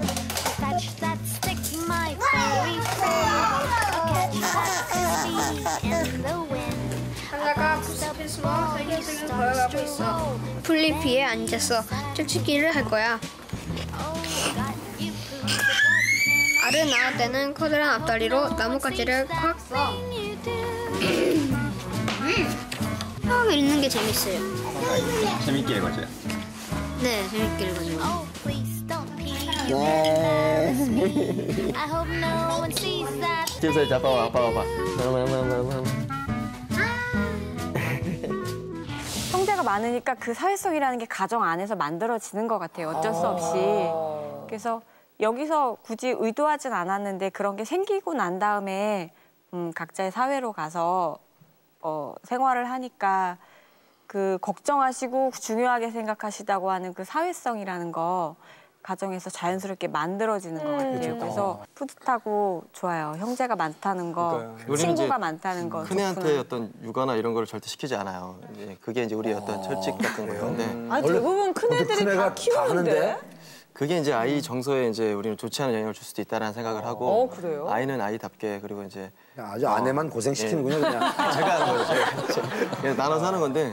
하나가 부스피스와 살균색을 걸어가고 있어. 풀잎 위에 앉아서 짝짓기를 할 거야. 알을 낳을 때는 커다란 앞다리로 나뭇가지를 콱 펴 읽는 게 재밌어요. 재밌게 읽어줘요. 네, 재밌게 읽어줘요. 집에서 아빠 봐봐. 형제가 많으니까 그 사회성이라는 게 가정 안에서 만들어지는 것 같아요. 어쩔 수 없이. 그래서 여기서 굳이 의도하진 않았는데 그런 게 생기고 난 다음에 각자의 사회로 가서 생활을 하니까 그 걱정하시고 중요하게 생각하시다고 하는 그 사회성이라는 거 가정에서 자연스럽게 만들어지는 것 같아요. 그래서 뿌듯하고 좋아요. 형제가 많다는 거, 친구가 많다는 거. 큰애한테 어떤 육아나 이런 거를 절대 시키지 않아요. 그게 이제 우리 어떤 철칙 같은 거예요. 아니 대부분 큰애들이 다 키우는데? 그게 이제 아이 정서에 이제 우리는 좋지 않은 영향을 줄 수도 있다라는 생각을 하고 그래요? 아이는 아이답게 그리고 이제 아주 아내만 고생시키는군요, 그냥. 제가 하는 거죠. 제가 나눠서 하는 건데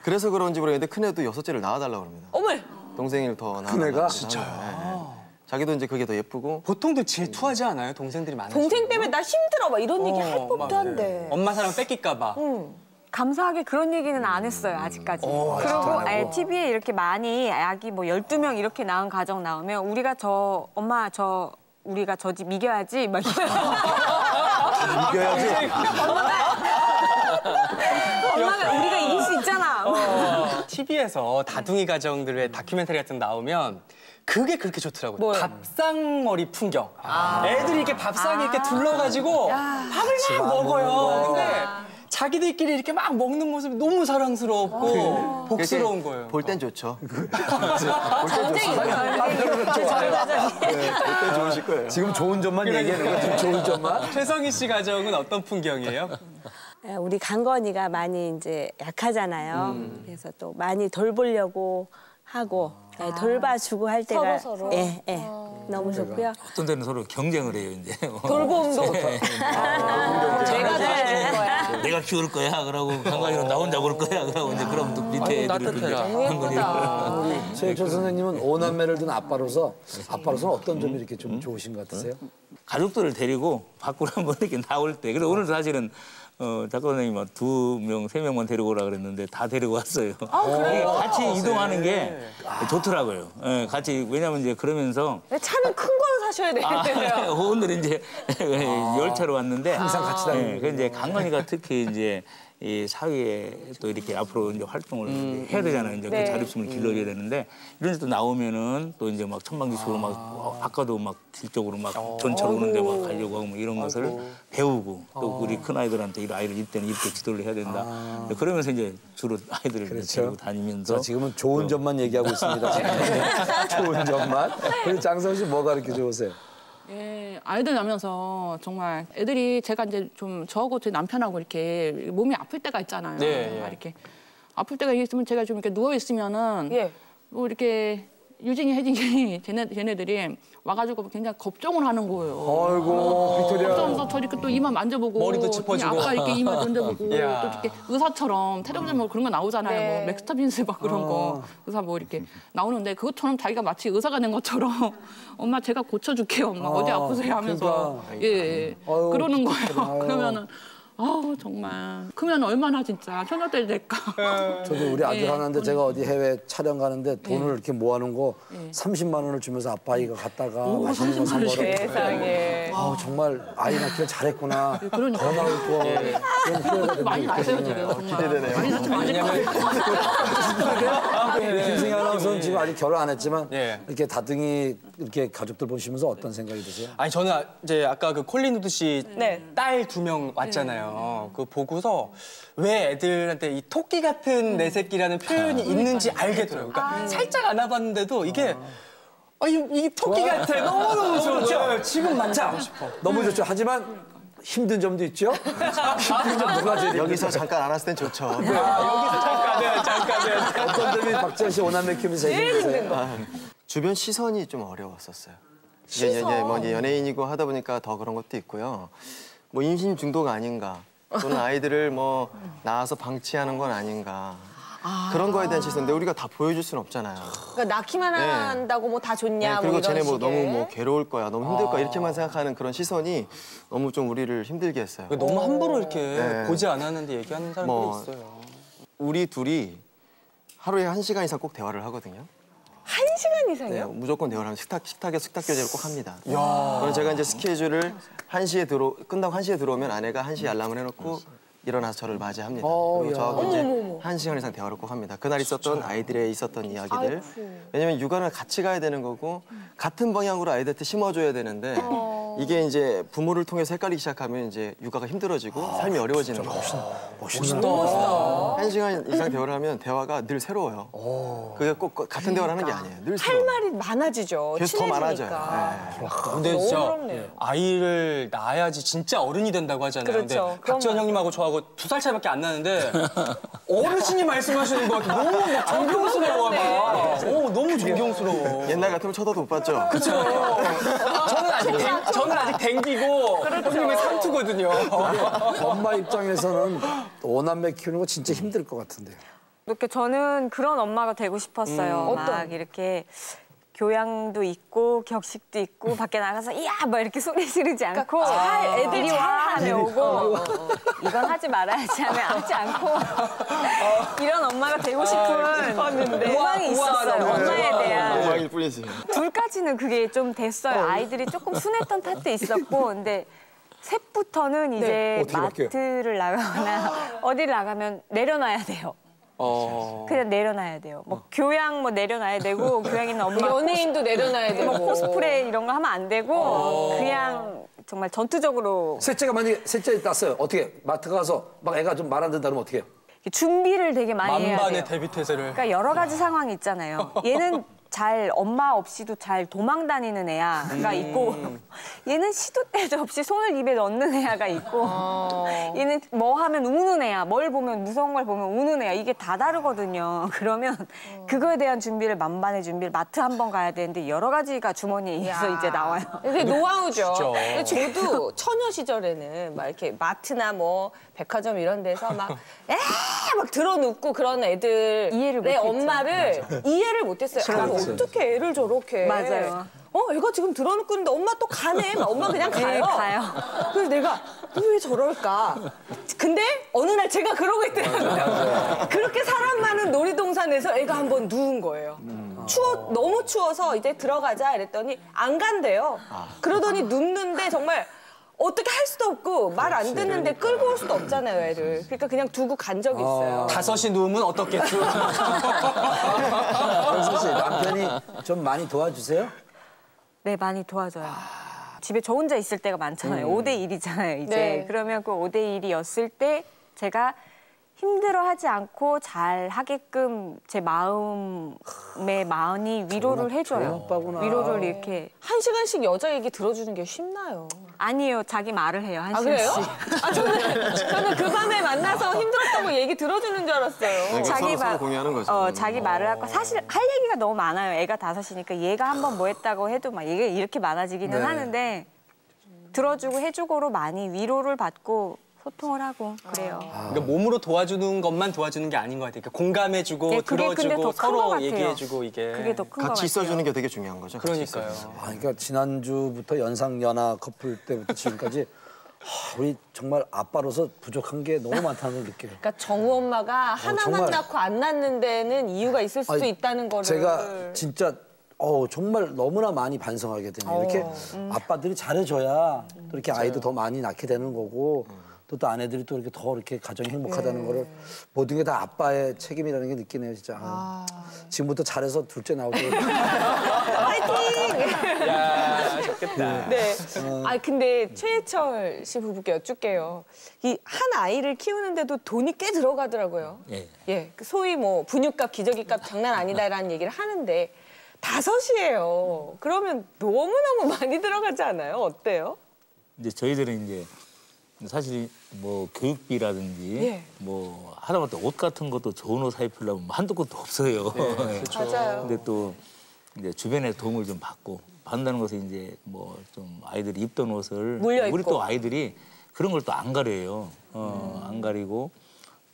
그래서 그런지 모르겠는데 큰애도 6째를 낳아달라고 합니다. 어머! 동생을 더 낳아. 큰애가? 진짜요? 자기도 이제 그게 더 예쁘고. 보통들 질투하지 않아요? 동생들이 많아서. 동생 때문에 나 힘들어 막 이런 얘기 할 법도 한데. 엄마 사랑 뺏길까 봐. 감사하게 그런 얘기는 안 했어요, 아직까지. 그리고 TV에 이렇게 많이 아기 뭐 12명 이렇게 낳은 가정 나오면 우리가 우리가 저 집 이겨야지 막 이겨야지. 엄마가 우리가 이길 수 있잖아. TV에서 다둥이 가정들의 다큐멘터리 같은 거 나오면 그게 그렇게 좋더라고요. 뭐요? 밥상머리 풍경. 애들이 이렇게 밥상에 이렇게 둘러가지고 밥을 막 먹어요. 근데 자기들끼리 이렇게 막 먹는 모습이 너무 사랑스럽고 복스러운 거예요. 볼 땐 좋죠. 볼 좋으실 거예요. 지금 좋은 점만 얘기하는 거야, 지금 좋은 점만. 최성희 씨 가정은 어떤 풍경이에요? 우리 강건이가 많이 이제 약하잖아요. 그래서 또 많이 돌보려고 하고 돌봐주고 할 때가 서로. 너무 좋고요. 어떤 데는 서로 경쟁을 해요, 이제. 돌봄도. 내가 도와줄 거야. 내가 키울 거야. 그러고 강관이는 나 혼자 볼 거야. 그러고 이제 그럼 또 밑에 애들을 이제 강관이를. 최혁철 선생님은 5남매를 둔 아빠로서는 어떤 점이 이렇게 좀 좋으신 것 같으세요? 가족들을 데리고 밖으로 한번 이렇게 나올 때. 그래서 오늘 사실은 작가 선생님이 2명, 3명만 데리고 오라 그랬는데 다 데리고 왔어요. 그래요? 같이 이동하는 게 좋더라고요. 같이 왜냐면 이제 그러면서 차는 큰 걸 사셔야 되겠네요. 오늘은 이제 열차로 왔는데 항상 같이 다니는 그 이제 강건이가 특히 이제 이 사회에 또 이렇게 앞으로 이제 활동을 해야 되잖아요. 이제 그 자립심을 길러줘야 되는데 이런 데또 나오면은 또 이제 막 천방지축으로 막 아까도 막 길적으로 막 전철 오는데 막 가려고 하고 뭐 이런 것을 배우고 또 우리 큰 아이들한테 이 아이를 이때는 이렇게 지도를 해야 된다. 그러면서 이제 주로 아이들을 데리고 다니면서 지금은 좋은 점만 얘기하고 있습니다. 좋은 점만. 그리고 장성 씨 뭐가 이렇게 좋으세요? 예, 아이들 낳으면서 정말 애들이 제가 이제 좀 저하고 제 남편하고 이렇게 몸이 아플 때가 있잖아요. 이렇게 아플 때가 있으면 제가 좀 이렇게 누워 있으면은 뭐 이렇게 유진이, 혜진이 쟤네들이 와가지고 굉장히 걱정을 하는 거예요. 아이고, 빅토리아. 걱정하면서 저 이렇게 또 이마 만져보고 머리도 짚어주고. 아까 이렇게 이마 만져보고 또 이렇게 의사처럼 텔레비전 뭐 그런 거 나오잖아요. 뭐 맥스타빈스 막 그런 거 의사 뭐 이렇게 나오는데 그것처럼 자기가 마치 의사가 된 것처럼 엄마 제가 고쳐줄게요. 엄마 어디 아프세요 하면서 그러니까. 그러는 거예요. 그러면은 아우 정말 크면 얼마나 진짜 효녀들 될까. 저도 우리 아들 하나인데 제가 어디 해외 촬영 가는데 돈을 이렇게 모아놓은 거 30만 원을 주면서 아빠이가 갔다가 맛있는 거 사 먹으러 세상에. 정말 아이 낳기를 잘했구나. 더 나올 거. 그런 후회가 많이 나세요 지금. 정말. 기대되네요. 많이 낳지 않을 거예요. 김승희 아나운서는 지금 아직 결혼 안 했지만 이렇게 다둥이 이렇게 가족들 보시면서 어떤 생각이 드세요? 아니 저는 이제 아까 그 콜린 우드 씨 딸 2명 왔잖아요. 그거 보고서 왜 애들한테 이 토끼 같은 내 새끼라는 표현이 있는지 알게 돼요. 그러니까 살짝 안아봤는데도 이게 이게 토끼 같아. 너무너무 좋죠. 지금 만나고 싶어. 너무 좋죠. 하지만 힘든 점도 있죠. 힘든 점 누가 제일 여기서 잠깐 안았을 땐 좋죠. 여기서 잠깐은. 어떤 점이 박지현 씨 5남매 키우면서 제일 힘드세요? 주변 시선이 좀 어려웠었어요. 이게 뭐 연예인이고 하다 보니까 더 그런 것도 있고요. 뭐 임신 중독 아닌가 또는 아이들을 뭐 낳아서 방치하는 건 아닌가 그런 거에 대한 시선인데 우리가 다 보여줄 수는 없잖아요. 그러니까 낳기만 한다고 뭐 다 좋냐 그리고 뭐 이런 쟤네 뭐 식의. 너무 뭐 괴로울 거야, 너무 힘들 거야 이렇게만 생각하는 그런 시선이 너무 좀 우리를 힘들게 했어요. 너무 함부로 이렇게 보지 않았는데 얘기하는 사람들이 뭐, 있어요. 우리 둘이 하루에 1시간 이상 꼭 대화를 하거든요. 1시간 이상이요? 네, 무조건 대화를 하면 식탁 교제를 꼭 합니다. 그래서 제가 이제 스케줄을 1시에 끝나고 1시에 들어오면 아내가 1시에 알람을 해놓고 일어나서 저를 맞이합니다. 그리고 저하고 이제 1시간 이상 대화를 꼭 합니다. 그날 있었던 아이들의 있었던 이야기들. 왜냐면 육아는 같이 가야 되는 거고 같은 방향으로 아이들한테 심어줘야 되는데 이게 이제 부모를 통해서 헷갈리기 시작하면 이제 육아가 힘들어지고 삶이 어려워지는 거예요. 멋있다. 1시간 이상 대화를 하면 대화가 늘 새로워요. 그게 꼭 같은 대화를 하는 게 아니에요. 늘 할 새로워요. 말이 많아지죠. 계속 더 친해지니까. 많아져요. 근데 진짜 부럽네요. 아이를 낳아야지 진짜 어른이 된다고 하잖아요. 그렇죠. 근데 박지원 형님하고 저하고 2살 차이밖에 안 나는데 어르신이 말씀하시는 거 너무 막 존경스러워. 너무 존경스러워. 옛날 같으면 쳐다도 못 봤죠? 그렇죠. 저는 아직 댕기고 형님은 삼투거든요. 엄마 입장에서는 5남매 키우는 거 진짜 힘들 것 같은데요. 이렇게 저는 그런 엄마가 되고 싶었어요. 막 이렇게 교양도 있고 격식도 있고 밖에 나가서 이야 막 이렇게 소리 지르지 않고 애들이 와 하면 오고 이건 하지 말아야지 하면 하지 않고 이런 엄마가 되고 싶은 로망이 있었어요. 엄마에 대한. 로망일 뿐이지. 둘까지는 그게 좀 됐어요. 아이들이 조금 순했던 탓도 있었고 근데 셋부터는 이제 마트를 나가거나 어디를 나가면 내려놔야 돼요. 그냥 내려놔야 돼요. 뭐 교양 뭐 내려놔야 되고 교양 있는 엄마 연예인도 내려놔야 되고 뭐 코스프레 이런 거 하면 안 되고 그냥 정말 전투적으로 셋째가 만약에 셋째 낳았어요. 어떻게 마트 가서 막 애가 좀 말 안 듣는다면 어떻게 해요? 준비를 되게 많이 해야 돼요. 만반의 데뷔 태세를. 그러니까 여러 가지 상황이 있잖아요. 얘는 잘 엄마 없이도 잘 도망 다니는 애가 있고 얘는 시도 때도 없이 손을 입에 넣는 애가 있고 얘는 뭐 하면 우는 애야. 뭘 보면 무서운 걸 보면 우는 애야. 이게 다 다르거든요. 그러면 그거에 대한 준비를 만반의 준비를 마트 한 번 가야 되는데 여러 가지가 주머니에서 이제 나와요. 이게 노하우죠. 진짜. 근데 저도 처녀 시절에는 막 이렇게 마트나 뭐 백화점 이런 데서 막 들어눕고 그런 애들 이해를 내 못했죠. 엄마를 이해를 못했어요. 어떻게 애를 저렇게? 맞아요. 애가 지금 들어눕고 있는데 엄마 또 가네. 막 엄마 그냥 가요. 네, 가요. 그래서 내가 왜 저럴까? 근데 어느 날 제가 그러고 있더라고요. 그렇게 사람 많은 놀이동산에서 애가 한번 누운 거예요. 너무 추워서 이제 들어가자 이랬더니 안 간대요. 그러더니 눕는데 정말 어떻게 할 수도 없고 말 안 듣는데 끌고 올 수도 없잖아요, 애를. 그러니까 그냥 두고 간 적이 있어요. 5시 누우면 어떻겠죠? 현수 씨 남편이 좀 많이 도와주세요? 네, 많이 도와줘요. 집에 저 혼자 있을 때가 많잖아요. 5대 1이잖아요, 이제. 네. 그러면 그 5대 1이었을 때 제가 힘들어하지 않고 잘 하게끔 제 마음에 많이 위로를 해줘요. 오빠구나. 위로를 이렇게. 1시간씩 여자 얘기 들어주는 게 쉽나요? 아니에요, 자기 말을 해요, 한 아, 그래요? 시간씩. 저는 그 밤에 만나서 힘들었다고 얘기 들어주는 줄 알았어요. 서로 공유하는 거죠. 자기 말을 하고 사실 할 얘기가 너무 많아요. 애가 5이니까 얘가 한 번 뭐 했다고 해도 막 얘가 이렇게 많아지기는 네. 하는데 들어주고 해주고로 많이 위로를 받고 소통을 하고 그래요. 그러니까 몸으로 도와주는 것만 도와주는 게 아닌 것 같아요. 그러니까 공감해주고 네, 그게 근데 들어주고 더큰것 서로 같아요. 얘기해주고 이게. 그게 더 큰 것 같아요. 같이 있어주는 게 되게 중요한 거죠. 같이 그러니까요. 있어주는 게. 그러니까 지난주부터 연상연하 커플 때부터 지금까지 우리 정말 아빠로서 부족한 게 너무 많다는 걸 느껴요. 그러니까 정우 엄마가 하나만 정말. 낳고 안 낳는 데는 이유가 있을 수도 아니, 있다는 거를. 제가 진짜 정말 너무나 많이 반성하게 되네요. 이렇게 아빠들이 잘해줘야 또 이렇게 아이도 더 많이 낳게 되는 거고 또 아내들이 또 이렇게 더 이렇게 가정이 행복하다는 거를 모든 게 다 아빠의 책임이라는 게 느끼네요, 진짜. 지금부터 잘해서 둘째 나올 때. 파이팅! 야, 좋겠다. 네. 근데 최혜철 씨 부부께 여쭙게요. 이 한 아이를 키우는데도 돈이 꽤 들어가더라고요. 예. 그 소위 뭐 분유값, 기저귀값 장난 아니다라는 얘기를 하는데 5이에요. 그러면 너무너무 많이 들어가지 않아요? 어때요? 이제 저희들은 이제 사실 뭐 교육비라든지 뭐 하다못해 옷 같은 것도 좋은 옷 사입으려면 한도 끝도 없어요. 맞아요. 근데 또 이제 주변에 도움을 좀 받는다는 것은 이제 뭐 좀 아이들이 입던 옷을 물려 우리 입고. 또 아이들이 그런 걸 또 안 가려요. 안 가리고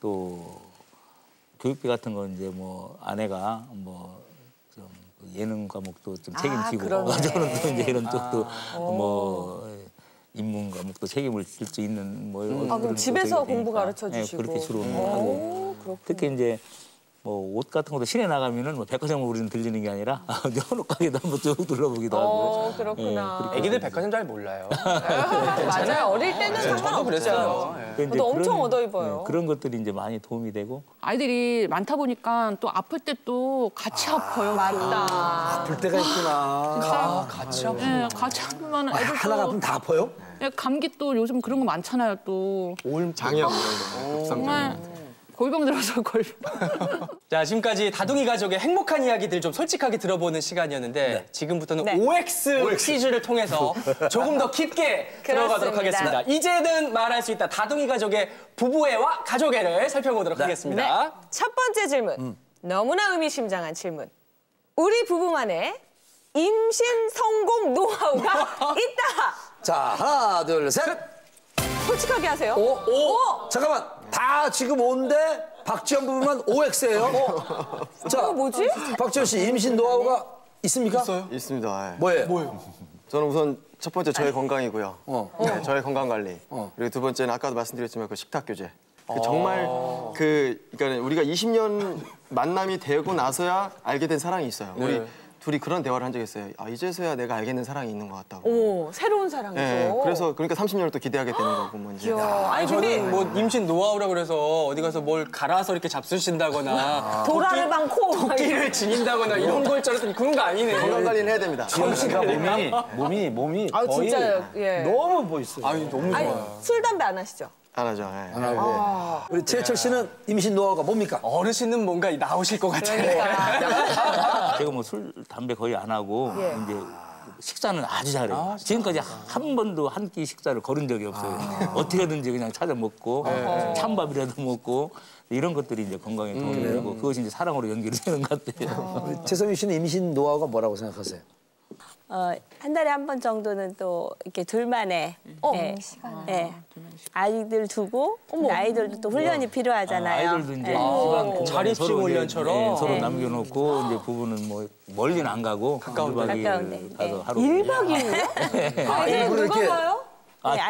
또 교육비 같은 건 이제 뭐 아내가 뭐 좀 예능 과목도 좀 책임지고 그러네. 저는 또 이제 이런 쪽도 뭐 인문 과목도 책임을 질 수 있는 뭐 그럼 집에서 공부 가르쳐 주시고. 그렇게 주로 하고 특히 이제 뭐 옷 같은 것도 시내 나가면은 뭐 백화점을 우리는 들리는 게 아니라 여느 가게도 한번 쭉 둘러보기도 하고. 그렇구나. 애기들 백화점 잘 몰라요. 맞아요. 어릴 때는 저도 상관없죠. 그랬어요. 저도 엄청 얻어 입어요. 그런 것들이 이제 많이 도움이 되고. 아이들이 많다 보니까 또 아플 때 또 같이 아파요. 맞다. 아플 때가 있구나. 같이 아프 네, 같이 아프면 애들 하나가 아프면 다 아파요? 감기 또 요즘 그런 거 많잖아요. 또 장염 이런 거. 정말 골병 들어서 골병. 자, 지금까지 다둥이 가족의 행복한 이야기들 좀 솔직하게 들어보는 시간이었는데 지금부터는 OX 퀴즈를 통해서 조금 더 깊게 들어가도록 하겠습니다. 이제는 말할 수 있다. 다둥이 가족의 부부애와 가족애를 살펴보도록 하겠습니다. 첫 번째 질문. 너무나 의미심장한 질문. 우리 부부만의 임신 성공 노하우가 있다. 자, 하나, 둘, 셋. 솔직하게 하세요. 오. 잠깐만. 다 지금 온데 박지현 부부만 OX예요. 자, 뭐지? 박지현 씨 임신 노하우가 있습니까? 있습니다. 예. 뭐예요? 저는 우선 첫 번째 저의 건강이고요. 네, 저의 건강 관리. 그리고 두 번째는 아까도 말씀드렸지만 그 식탁 교제. 정말 그러니까 우리가 20년 만남이 되고 나서야 알게 된 사랑이 있어요. 우리 둘이 그런 대화를 한 적이 있어요. 아, 이제서야 내가 알겠는 사랑이 있는 것 같다고. 오, 새로운 사랑이죠. 네, 그래서 그러니까 30년을 또 기대하게 되는 거고 뭔지. 아니 저는 뭐 임신 노하우라 그래서 어디 가서 뭘 갈아서 이렇게 잡수신다거나 도라를 많고 토끼를 지닌다거나 이런 걸 줄 알았더니 그런 거 아니네. 건강 관리는 해야 됩니다. 지현 씨가 몸이 아, 거의 진짜요. 예. 너무 멋있어요. 아니 너무 아니, 좋아요. 술 담배 안 하시죠? 안 하죠. 예. 안 하고. 우리 최철 씨는 임신 노하우가 뭡니까? 어르신은 뭔가 나오실 것 같아요. 제가 뭐 술, 담배 거의 안 하고 이제 식사는 아주 잘해요. 지금까지 한 번도 한 끼 식사를 거른 적이 없어요. 어떻게든지 그냥 찾아 먹고 찬밥이라도 먹고 이런 것들이 이제 건강에 도움이 되고 그것이 이제 사랑으로 연결이 되는 것 같아요. 최성희 씨는 임신 노하우가 뭐라고 생각하세요? 한 달에 한 번 정도는 또 이렇게 둘만의 아이들 두고 아이들도 또 훈련이 필요하잖아요. 아이들도 이제 집안 자립식 서로 이제, 훈련처럼? 서로 남겨놓고 이제 부부는 뭐 멀리는 안 가고 가까운데. 가서 하루 1박 2일요? 아이들은 누가 가요?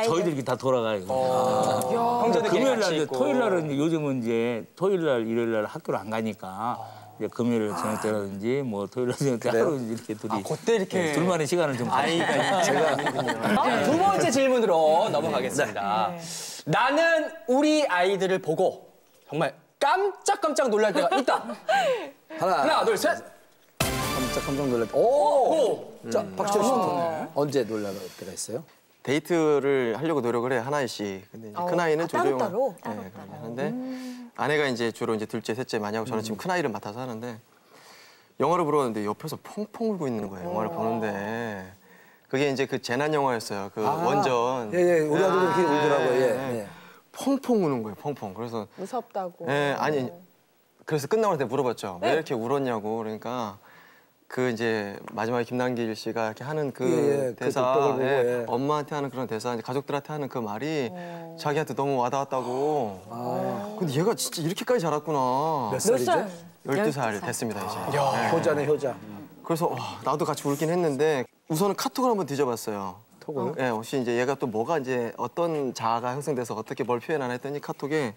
저희들이 다 돌아가요. 형제들끼리 금요일 같이 날 있고. 토요일 날은 요즘은 이제 토요일 날 일요일 날 학교를 안 가니까 이제 금요일 저녁 때라든지 뭐 토요일 날 저녁 때 하루 이렇게 둘이 그때 이렇게 둘만의 시간을 좀 아이가 제가 두 번째 질문으로 넘어가겠습니다. 나는 우리 아이들을 보고 정말 깜짝깜짝 놀랄 때가 있다. 하나, 둘, 셋. 깜짝 놀랄 때. 오! 자, 박지현 씨는 언제 놀랄 때가 있어요? 데이트를 하려고 노력을 해요, 하나씩. 근데 이제 큰 아이는 조조용 따로? 하는데 아내가 이제 주로 이제 둘째, 셋째 많이 하고 저는 지금 큰 아이를 맡아서 하는데 영화를 보러 왔는데 옆에서 펑펑 울고 있는 거예요. 영화를 보는데 그게 이제 그 재난 영화였어요. 그 원전. 예, 우리 아들도 이렇게 울더라고요. 예. 펑펑 우는 거예요, 펑펑. 그래서 무섭다고. 예, 아니 그래서 끝나고 나서 물어봤죠. 왜 이렇게 울었냐고. 그러니까 그 이제 마지막에 김남길 씨가 이렇게 하는 그 대사, 그 보고, 엄마한테 하는 그런 대사, 이제 가족들한테 하는 그 말이 자기한테 너무 와닿았다고. 근데 얘가 진짜 이렇게까지 자랐구나. 몇 살이죠? 12살 됐습니다, 이제. 효자네, 효자. 그래서 나도 같이 울긴 했는데 우선은 카톡을 한번 뒤져봤어요. 톡을? 예, 혹시 이제 얘가 또 뭐가 이제 어떤 자아가 형성돼서 어떻게 뭘 표현하나 했더니 카톡에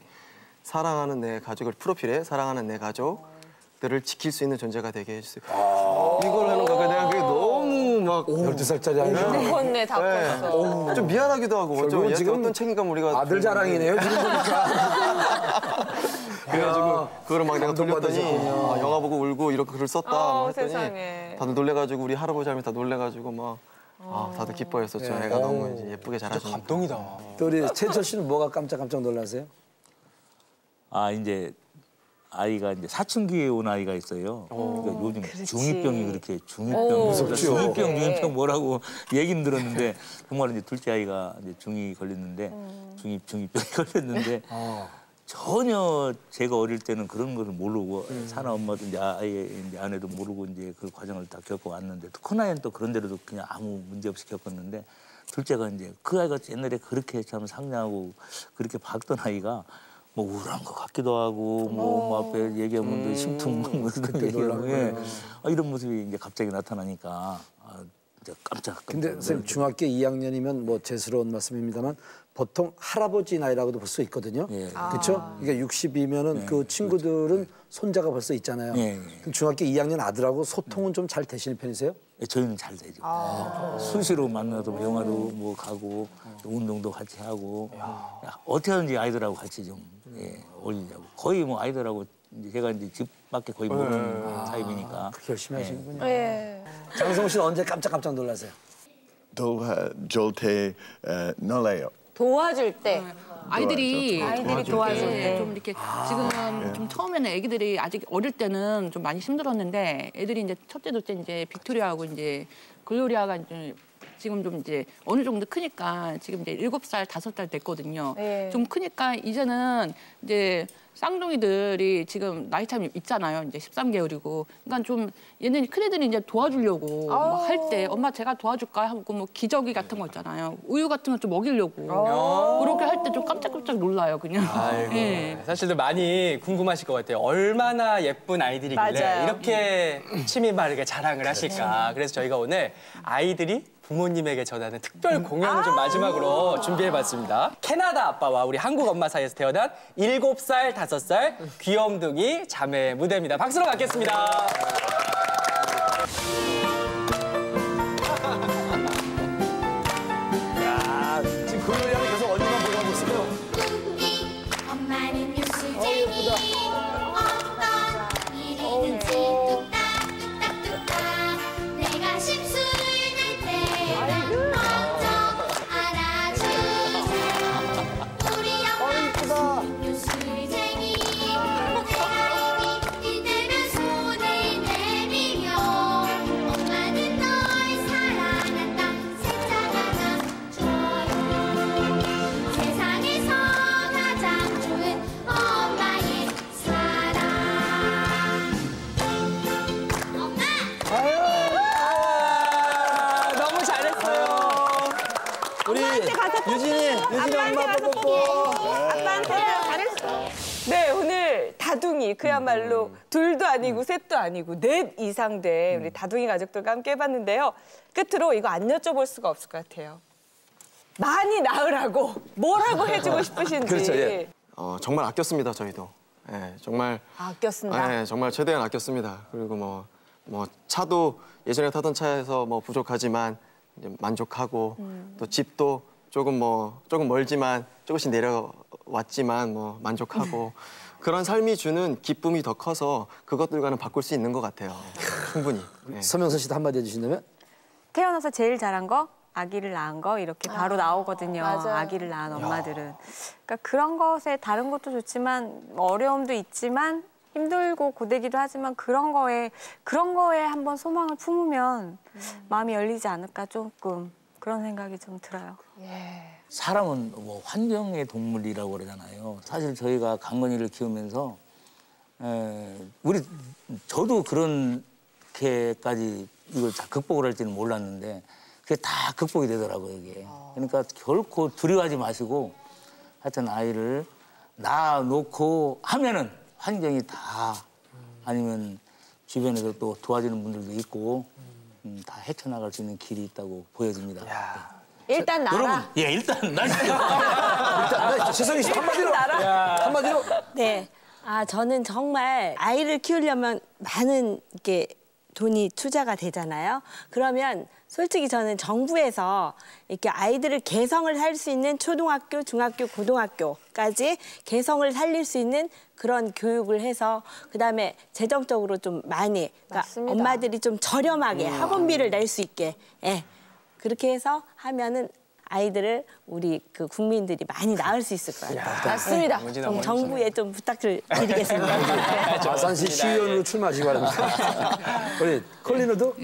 사랑하는 내 가족을 프로필에 사랑하는 내 가족들을 지킬 수 있는 존재가 되게 해주세요. 이걸 하는 거가 내가 그게 너무 막 12살짜리 아이가. 컸네, 다 컸어. 좀 미안하기도 하고 결국은 지금 어떤 책임감 우리가 아들 자랑이네요, 지금 보니까. 그래가지고 그거를 막 내가 돌렸더니 감동받으셨군요. 영화 보고 울고 이렇게 글을 썼다 막 했더니 세상에. 다들 놀래가지고 우리 할아버지 할머니 다 놀래가지고 막 다들 기뻐했었죠. 애가 너무 이제 예쁘게 자라주니까. 감동이다. 또 우리 최철 씨는 뭐가 깜짝 놀라세요? 이제 아이가 이제 사춘기에 온 아이가 있어요. 그러니까 요즘 중2병이 그렇게 중이병 뭐라고 얘기는 들었는데 정말 이제 둘째 아이가 이제 중2 걸렸는데 중2병이 걸렸는데 전혀 제가 어릴 때는 그런 것을 모르고 사나 엄마도 이제 아이의 이제 아내도 모르고 이제 그 과정을 다 겪어 왔는데 또 큰 아이는 또 그런 데로도 그냥 아무 문제 없이 겪었는데 둘째가 이제 그 아이가 옛날에 그렇게 참 상냥하고 그렇게 밝던 아이가 뭐 우울한 것 같기도 하고 뭐 앞에 얘기하면 심퉁 뭐 얘기하고 이런 모습이 이제 갑자기 나타나니까 이제 깜짝. 근데 선생님 중학교 2학년이면 뭐 죄스러운 말씀입니다만 보통 할아버지 나이라고도 볼 수 있거든요. 그렇죠? 그러니까 60이면은 그 친구들은 손자가 벌써 있잖아요. 그럼 중학교 2학년 아들하고 소통은 좀 잘 되시는 편이세요? 저희는 잘 되죠. 수시로 만나도 영화도 뭐 가고 운동도 같이 하고 어떻게 하든지 아이들하고 같이 좀 어울리자고. 거의 뭐 아이들하고 제가 이제 집 밖에 거의 모르는 타입이니까. 그렇게 열심히 하시는군요. 장성우 씨는 언제 깜짝 놀라세요? 도와줄 때 놀래요. 도와줄 때. 아이들이 도와줄 때. 좀 이렇게 지금 좀 처음에는 애기들이 아직 어릴 때는 좀 많이 힘들었는데 애들이 이제 첫째, 둘째 이제 빅토리아하고 이제 글로리아가 이제 지금 좀 이제 어느 정도 크니까 지금 이제 7살, 5살 됐거든요. 좀 크니까 이제는 이제 쌍둥이들이 지금 나이 차이 있잖아요. 이제 13개월이고. 그러니까 좀 얘네는 큰애들이 이제 도와주려고 할 때 엄마 제가 도와줄까 하고 뭐 기저귀 같은 거 있잖아요. 우유 같은 거 좀 먹이려고. 그렇게 할 때 좀 깜짝깜짝 놀라요, 그냥. 아이고. 사실들 많이 궁금하실 것 같아요. 얼마나 예쁜 아이들이길래 맞아요. 이렇게 취미 바르게 자랑을 하실까. 그래서 저희가 오늘 아이들이 부모님에게 전하는 특별 공연을 좀 마지막으로 준비해봤습니다. 캐나다 아빠와 우리 한국 엄마 사이에서 태어난 7살, 5살 귀염둥이 자매의 무대입니다. 박수로 갖겠습니다. 야, 지금 글로리아는 계속 언니만 보고 하고 있어요. 엄마는 뉴스쟁이 엄마 일이는 뚝딱뚝딱뚝딱 내가 심술 낼 때 먼저 알아주세요 우리 엄마 뉴스쟁이 내가 입이 뛸 때면 손을 내밀며 엄마는 널 사랑한다 세상하나 좋아요 세상에서 가장 좋은 엄마의 사랑 엄마 너무 잘했어요. 우리 유진이 엄마 뽀뽀. 아빠한테 잘했어. 네, 오늘 다둥이 그야말로 둘도 아니고 셋도 아니고 넷 이상 된 우리 다둥이 가족들과 함께 해봤는데요. 끝으로 이거 안 여쭤볼 수가 없을 것 같아요. 많이 낳으라고 뭐라고 해주고 싶으신지. 그렇죠, 예. 정말 아꼈습니다, 저희도. 예, 정말. 아꼈습니다. 예, 정말 최대한 아꼈습니다. 그리고 뭐 차도 예전에 타던 차에서 뭐 부족하지만 이제 만족하고 또 집도 조금 멀지만 조금씩 내려왔지만 뭐 만족하고 그런 삶이 주는 기쁨이 더 커서 그것들과는 바꿀 수 있는 것 같아요. 충분히. 예. 서명선 씨도 한마디 해주신다면? 태어나서 제일 잘한 거 아기를 낳은 거 이렇게 바로 나오거든요. 맞아요. 아기를 낳은 엄마들은. 그러니까 그런 것에 다른 것도 좋지만 어려움도 있지만 힘들고 고되기도 하지만 그런 거에 한번 소망을 품으면 마음이 열리지 않을까 조금 그런 생각이 좀 들어요. 사람은 뭐 환경의 동물이라고 그러잖아요. 사실 저희가 강건이를 키우면서 저도 그렇게까지 이걸 다 극복을 할지는 몰랐는데 그게 다 극복이 되더라고요, 이게. 그러니까 결코 두려워하지 마시고 하여튼 아이를 낳아놓고 하면은 환경이 다 아니면 주변에서 또 도와주는 분들도 있고 다 헤쳐나갈 수 있는 길이 있다고 보여집니다. 일단 낳아. 여러분, 일단 나시죠. 일단 세성이 씨 한마디로. 네. 저는 정말 아이를 키우려면 많은 이렇게 돈이 투자가 되잖아요. 그러면 솔직히 저는 정부에서 이렇게 아이들을 개성을 살 수 있는 초등학교, 중학교, 고등학교까지 개성을 살릴 수 있는 그런 교육을 해서 그다음에 재정적으로 좀 많이 그러니까 엄마들이 좀 저렴하게 학원비를 낼 수 있게 그렇게 해서 하면은 아이들을 우리 그 국민들이 많이 낳을 수 있을 것 같아요. 맞습니다. 좀 정부에 좀 부탁을 드리겠습니다. 마산시 시의원으로 출마하시기 바랍니다. 우리 콜리노도?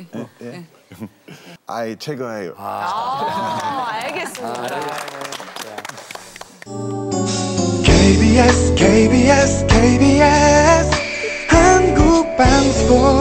아이 최고예요. 알겠습니다. KBS KBS KBS 한국방송